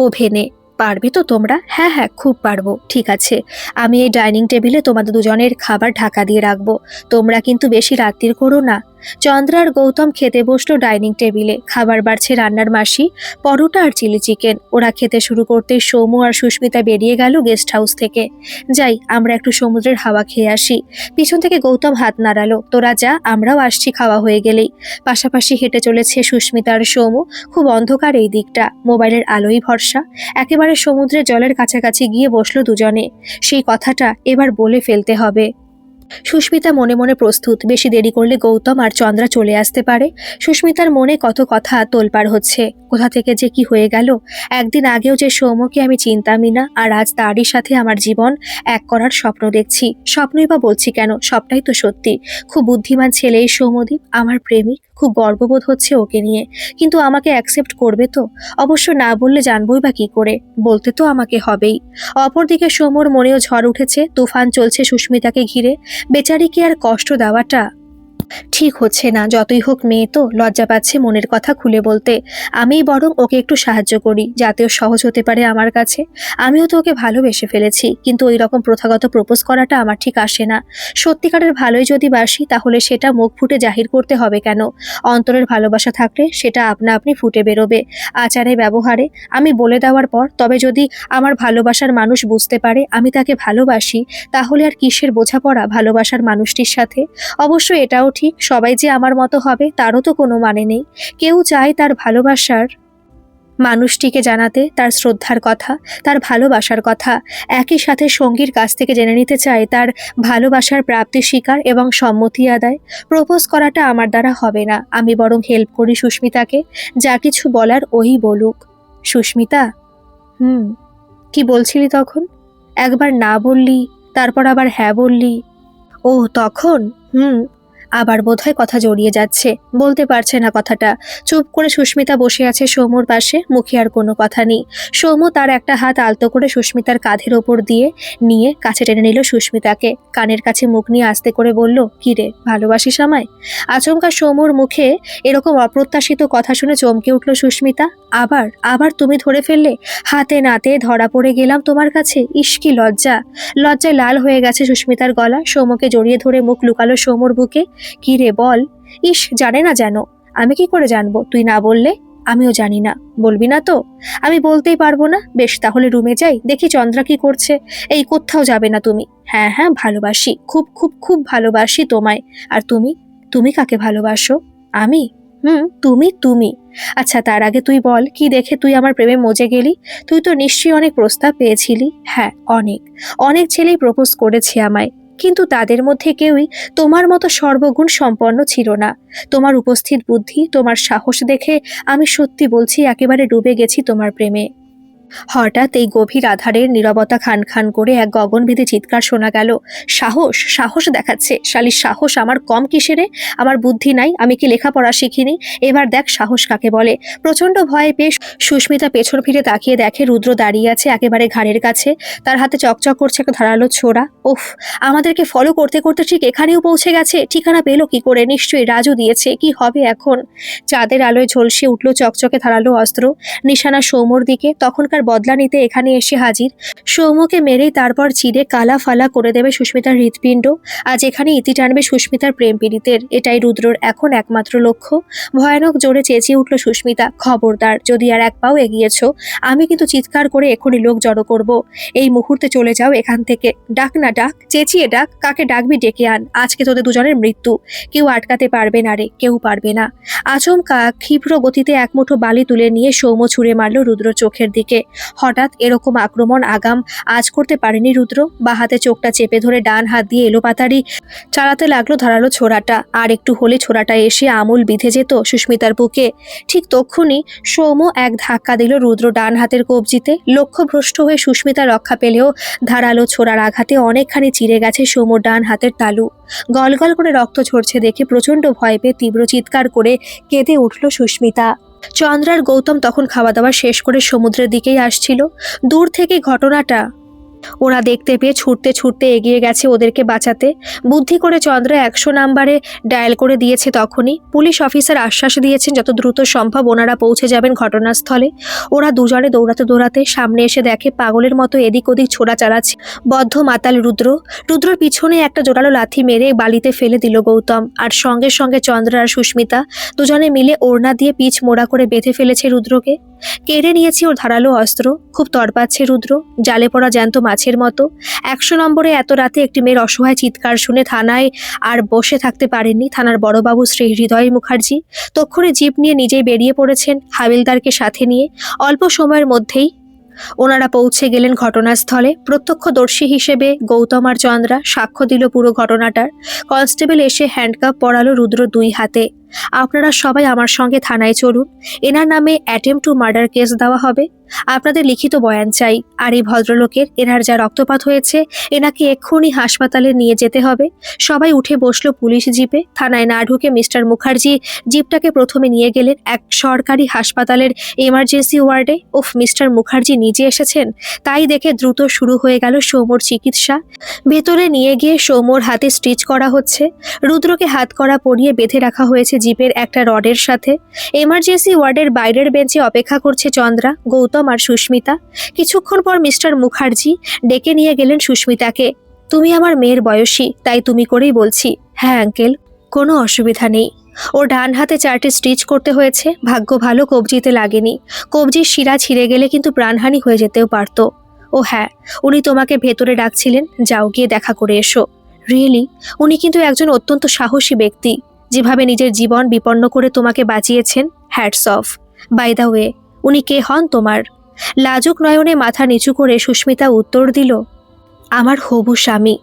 ওভেনে। পারবে তো তোমরা? হ্যাঁ হ্যাঁ, খুব পারবো। ঠিক আছে, আমি এই ডাইনিং টেবিলে তোমাদের দুজনের খাবার ঢাকা দিয়ে রাখবো। তোমরা কিন্তু বেশি রাত্তির করো না। চন্দ্রা আর গৌতম খেতে বসলো ডাইনিং টেবিলে। খাবার বাড়ছে রান্নার মাসি, পরোটা আর চিলি চিকেন। ওরা খেতে শুরু করতেই সৌমু আর সুস্মিতা বেরিয়ে গেল গেস্ট হাউস থেকে। যাই, আমরা একটু সমুদ্রের হাওয়া খেয়ে আসি। পিছন থেকে গৌতম হাত নাড়ালো, তোরা যা, আমরাও আসছি খাওয়া হয়ে গেলেই। পাশাপাশি হেঁটে চলেছে সুস্মিতা আর সৌমু। খুব অন্ধকার এই দিকটা, মোবাইলের আলোই ভরসা। একেবারে সমুদ্রের জলের কাছাকাছি গিয়ে বসলো দুজনে। সেই কথাটা এবার বলে ফেলতে হবে। সুস্মিতা মনে মনে প্রস্তুত, বেশি দেরি করলে গৌতম আর চন্দ্রা চলে আসতে পারে। সুস্মিতার মনে কত কথা তোলপাড় হচ্ছে, কোথা থেকে যে কি হয়ে গেল। একদিন আগেও যে সৌম্যকে আমি চিনতামই না, আর আজ তারই সাথে আমার জীবন এক করার স্বপ্ন দেখছি। স্বপ্নই বা বলছি কেন, সবটাই তো সত্যি। খুব বুদ্ধিমান ছেলে এই সৌম্যদীপ, আমার প্রেমিক। খুব গর্ববোধ হচ্ছে ওকে নিয়ে, কিন্তু আমাকে অ্যাকসেপ্ট করবে তো? অবশ্য না বললে জানবই বা কি করে, বলতে তো আমাকে হবেই। অপরদিকে সৌম্যর মনেও ঝড় উঠেছে, তুফান চলছে সুস্মিতাকে ঘিরে। বেচারিকে আর কষ্ট দেওয়াটা ঠিক হচ্ছে না। যতই হোক মেয়ে তো, লজ্জা পাচ্ছে মনের কথা খুলে বলতে। আমিই বরং ওকে একটু সাহায্য করি, যাতে ও সহজ হতে পারে আমার কাছে। আমিও তো ওকে ভালোবেসে ফেলেছি, কিন্তু ওই রকম প্রথাগত প্রপোজ করাটা আমার ঠিক আসে না। সত্যিকারের ভালোই যদি বাসি, তাহলে সেটা মুখ ফুটে জাহির করতে হবে কেন? অন্তরের ভালোবাসা থাকলে সেটা আপনা আপনি ফুটে বেরোবে। আচারে ব্যবহারে আমি বলে দেওয়ার পর তবে যদি আমার ভালোবাসার মানুষ বুঝতে পারে আমি তাকে ভালোবাসি, তাহলে আর কিসের বোঝাপড়া ভালোবাসার মানুষটির সাথে? অবশ্য এটাও ঠিক, সবাই যে আমার মতো হবে তারও তো কোনো মানে নেই। কেউ চায় তার ভালোবাসার মানুষটিকে জানাতে তার শ্রদ্ধার কথা, তার ভালোবাসার কথা। একই সাথে সঙ্গীর কাছ থেকে জেনে নিতে চায় তার ভালোবাসার প্রাপ্তি স্বীকার এবং সম্মতি আদায়। প্রপোজ করাটা আমার দ্বারা হবে না, আমি বরং হেল্প করি সুস্মিতাকে। যা কিছু বলার ওই বলুক। সুস্মিতা, কি বলছিলি তখন? একবার না বললি, তারপর আবার হ্যাঁ বললি। ও তখন। হুম। আবার বোধহয় কথা জড়িয়ে যাচ্ছে, বলতে পারছে না কথাটা। চুপ করে সুস্মিতা বসে আছে সৌম্যর পাশে, মুখে আর কোনো কথা নেই। সৌম্য তার একটা হাত আলতো করে সুস্মিতার কাঁধের ওপর দিয়ে নিয়ে কাছে টেনে নিল সুস্মিতাকে, কানের কাছে মুখ নিয়ে আস্তে করে বলল, কি রে, ভালোবাসিস আমায়? আচমকা সৌম্যর মুখে এরকম অপ্রত্যাশিত কথা শুনে চমকে উঠল সুস্মিতা। আবার আবার তুমি ধরে ফেললে? হাতে নাতে ধরা পড়ে গেলাম তোমার কাছে। ইস কি লজ্জা। লজ্জায় লাল হয়ে গেছে সুস্মিতার গলা। সৌম্যকে জড়িয়ে ধরে মুখ লুকালো সৌম্যর বুকে। কি রে বল। ইস, জানে না যেন। আমি কি করে জানবো, তুই না বললে? আমিও জানি না। বলবি না তো? আমি বলতেই পারবো না। বেশ, তাহলে রুমে যাই, দেখি চন্দ্রা কি করছে। এই, কোথাও যাবে না তুমি? হ্যাঁ হ্যাঁ, ভালোবাসি, খুব খুব খুব ভালোবাসি তোমায়। আর তুমি? তুমি কাকে ভালোবাসো? আমি? তুমি তুমি। আচ্ছা, তার আগে তুই বল, কি দেখে তুই আমার প্রেমে মজে গেলি? তুই তো নিশ্চয়ই অনেক প্রস্তাব পেয়েছিলি। হ্যাঁ, অনেক। অনেক ছেলেই প্রপোজ করেছে আমায়, কিন্তু তাদের মধ্যে কেউই তোমার মতো সর্বগুণ সম্পন্ন ছিল না। তোমার উপস্থিত বুদ্ধি, তোমার সাহস দেখে আমি সত্যি বলছি একেবারে ডুবে গেছি তোমার প্রেমে। হঠাৎ এই গভীর আধারের নীরবতা খান খান করে এক গগনভেদী চিৎকার শোনা গেল। সাহস? সাহস দেখাচ্ছে? শালির সাহস আমার কম কিসেরে? আমার বুদ্ধি নাই? আমি কি লেখাপড়া শিখিনি? এবার দেখ সাহস কাকে বলে। প্রচন্ড ভয়ে পেয়ে সুস্মিতা পেছন ফিরে তাকিয়ে দেখে রুদ্র দাঁড়িয়ে আছে একেবারে ঘাড়ের কাছে। তার হাতে চকচক করছে একটা ধারালো ছোরা। উফ, আমাদেরকে ফলো করতে করতে ঠিক এখানেও পৌঁছে গেছে। ঠিকানা পেলো কি করে? নিশ্চয়ই রাজু দিয়েছে। কি হবে এখন? চাঁদের আলোয় ঝলসে উঠল চকচকে ধারালো অস্ত্র, নিশানা সৌম্যর দিকে। তখনকার বদলা নিতে এখানে এসে হাজির। সৌম্যকে মেরেই তারপর চিরে কালা ফালা করে দেবে সুস্মিতার হৃৎপিণ্ড। আজ এখানে ইতি টানবে সুস্মিতার প্রেম পীড়িতের। এটাই রুদ্রর এখন একমাত্র লক্ষ্য। ভয়ানক জোরে চেঁচিয়ে উঠল সুস্মিতা, খবরদার, যদি আর এক পাও এগিয়েছ, আমি কিন্তু চিৎকার করে এখনই লোক জড়ো করব। এই মুহূর্তে চলে যাও এখান থেকে। ডাক না ডাক, চেঁচিয়ে ডাক। কাকে ডাকবি ডেকে আন। আজকে তোদের দুজনের মৃত্যু। কেউ আটকাতে পারবে না রে, কেউ পারবে না। আচমকা ক্ষিপ্র গতিতে এক মুঠো বালি তুলে নিয়ে সৌম্য ছুঁড়ে মারল রুদ্র চোখের দিকে। হঠাৎ এরকম আক্রমণ আগাম আজ করতে পারেনি রুদ্র। বাহাতে চোখটা চেপে ধরে ডান হাত দিয়ে এলোপাতাড়ি চালাতে লাগলো ধারালো ছোরাটা। আর একটু হলে ছোরাটা এসে আমূল বিঁধে যেত সুস্মিতার বুকে। ঠিক তক্ষুনি সৌম্য এক ধাক্কা দিল রুদ্র ডান হাতের কবজিতে। লক্ষ্যভ্রষ্ট হয়ে সুস্মিতা রক্ষা পেলেও ধারালো ছোরার আঘাতে অনেকখানি চিরে গেছে সৌম্য ডান হাতের তালু। গলগল করে রক্ত ঝরছে দেখে প্রচন্ড ভয় পেয়ে তীব্র চিৎকার করে কেঁদে উঠল সুস্মিতা। চন্দ্রার গৌতম তখন খাওয়া দাওয়া শেষ করে সমুদ্রের দিকেই আসছিল। দূর থেকে ঘটনাটা ওরা দেখতে পেয়ে ছুটতে ছুটতে এগিয়ে গেছে ওদেরকে বাঁচাতে। বুদ্ধি করে চন্দ্রা 100 নাম্বারে ডায়াল করে দিয়েছে। তখনই পুলিশ অফিসার আশ্বাস দিয়েছেন যত দ্রুত সম্ভব ওনারা পৌঁছে যাবেন ঘটনাস্থলে। ওরা দুজনে দৌড়াতে দৌড়াতে সামনে এসে দেখে পাগলের মতো এদিক ওদিক ছোড়া চালাচ্ছে বদ্ধ মাতাল রুদ্র। রুদ্রর পিছনে একটা জোরালো লাথি মেরে বালিতে ফেলে দিল গৌতম। আর সঙ্গে সঙ্গে চন্দ্রা আর সুস্মিতা দুজনে মিলে ওড়না দিয়ে পিচ মোড়া করে বেঁধে ফেলেছে রুদ্রকে। কেড়ে নিয়েছে ওর ধারালো অস্ত্র। খুব তড়পাচ্ছে রুদ্র, জালে পড়া জ্যান্ত মাছের মতো। 100 নম্বরে এত রাতে একটি মেয়ের অসহায় চিৎকার শুনে থানায় আর বসে থাকতে পারেননি থানার বড়বাবু শ্রী হৃদয় মুখার্জি। তক্ষুনি জিপ নিয়ে নিজেই বেরিয়ে পড়েছেন হাবিলদারকে সাথে নিয়ে। অল্প সময়ের মধ্যেই ওনারা পৌঁছে গেলেন ঘটনাস্থলে। প্রত্যক্ষদর্শী হিসেবে গৌতম আর চন্দ্রা সাক্ষ্য দিল পুরো ঘটনাটার। কনস্টেবল এসে হ্যান্ডকাপ পরালো রুদ্র 2 হাতে। আপনারা সবাই আমার সঙ্গে থানায় চলুন। এনার নামে অ্যাটেম্প টু মার্ডার কেস দেওয়া হবে। আপনাদের লিখিত বয়ান চাই। আর এই ভদ্রলোকের, এনার যা রক্তপাত হয়েছে, এনাকে এক্ষুনি হাসপাতালে নিয়ে যেতে হবে। সবাই উঠে বসলো পুলিশ জিপে। থানায় না ঢুকে মিস্টার মুখার্জি জিপটাকে প্রথমে নিয়ে গেলেন এক সরকারি হাসপাতালের এমার্জেন্সি ওয়ার্ডে। মিস্টার মুখার্জি নিজে এসেছেন, তাই দেখে দ্রুত শুরু হয়ে গেল সৌম্যর চিকিৎসা। ভেতরে নিয়ে গিয়ে সৌম্যর হাতে স্টিচ করা হচ্ছে। রুদ্রকে হাত করা পরিয়ে বেঁধে রাখা হয়েছে জিপের একটা রডের সাথে। এমার্জেন্সি ওয়ার্ডের বাইরের বেঞ্চে অপেক্ষা করছে চন্দ্রা, গৌতম আর সুস্মিতা। কিছুক্ষণ পর মিস্টার মুখার্জি ডেকে নিয়ে গেলেন সুস্মিতাকে। তুমি আমার মেয়ের বয়সী, তাই তুমি করেই বলছি। হ্যাঁ আঙ্কেল, কোনো অসুবিধা নেই। ওর ডান হাতে 4টে স্টিচ করতে হয়েছে। ভাগ্য ভালো কবজিতে লাগেনি। কবজির শিরা ছিঁড়ে গেলে কিন্তু প্রাণহানি হয়ে যেতেও পারত। ও হ্যাঁ, উনি তোমাকে ভেতরে ডাকছিলেন, যাও গিয়ে দেখা করে এসো। রিয়েলি? উনি কিন্তু একজন অত্যন্ত সাহসী ব্যক্তি। যেভাবে নিজের জীবন বিপন্ন করে তোমাকে বাঁচিয়েছেন, hats off. By the way, উনি কে হন তোমার? লাজুক নয়নে মাথা নিচু করে সুস্মিতা উত্তর দিল, আমার হবু স্বামী।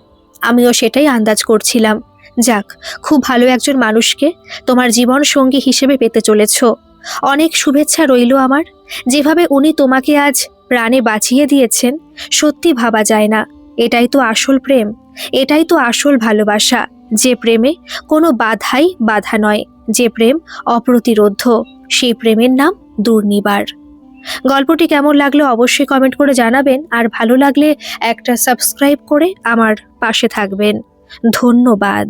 আমিও সেটাই আন্দাজ করছিলাম। যাক, খুব ভালো একজন মানুষকে তোমার জীবন সঙ্গী হিসেবে পেতে চলেছ। অনেক শুভেচ্ছা রইল আমার। যেভাবে উনি তোমাকে আজ প্রাণে বাঁচিয়ে দিয়েছেন, সত্যি ভাবা যায় না। এটাই তো আসল প্রেম, এটাই তো আসল ভালোবাসা, যে প্রেমে কোনো বাধাই বাধা নয়, যে প্রেম অপ্রতিরোধ্য, সেই প্রেমের নাম দুর্নিবার। গল্পটি কেমন লাগলো অবশ্যই কমেন্ট করে জানাবেন, আর ভালো লাগলে একটা সাবস্ক্রাইব করে আমার পাশে থাকবেন। ধন্যবাদ।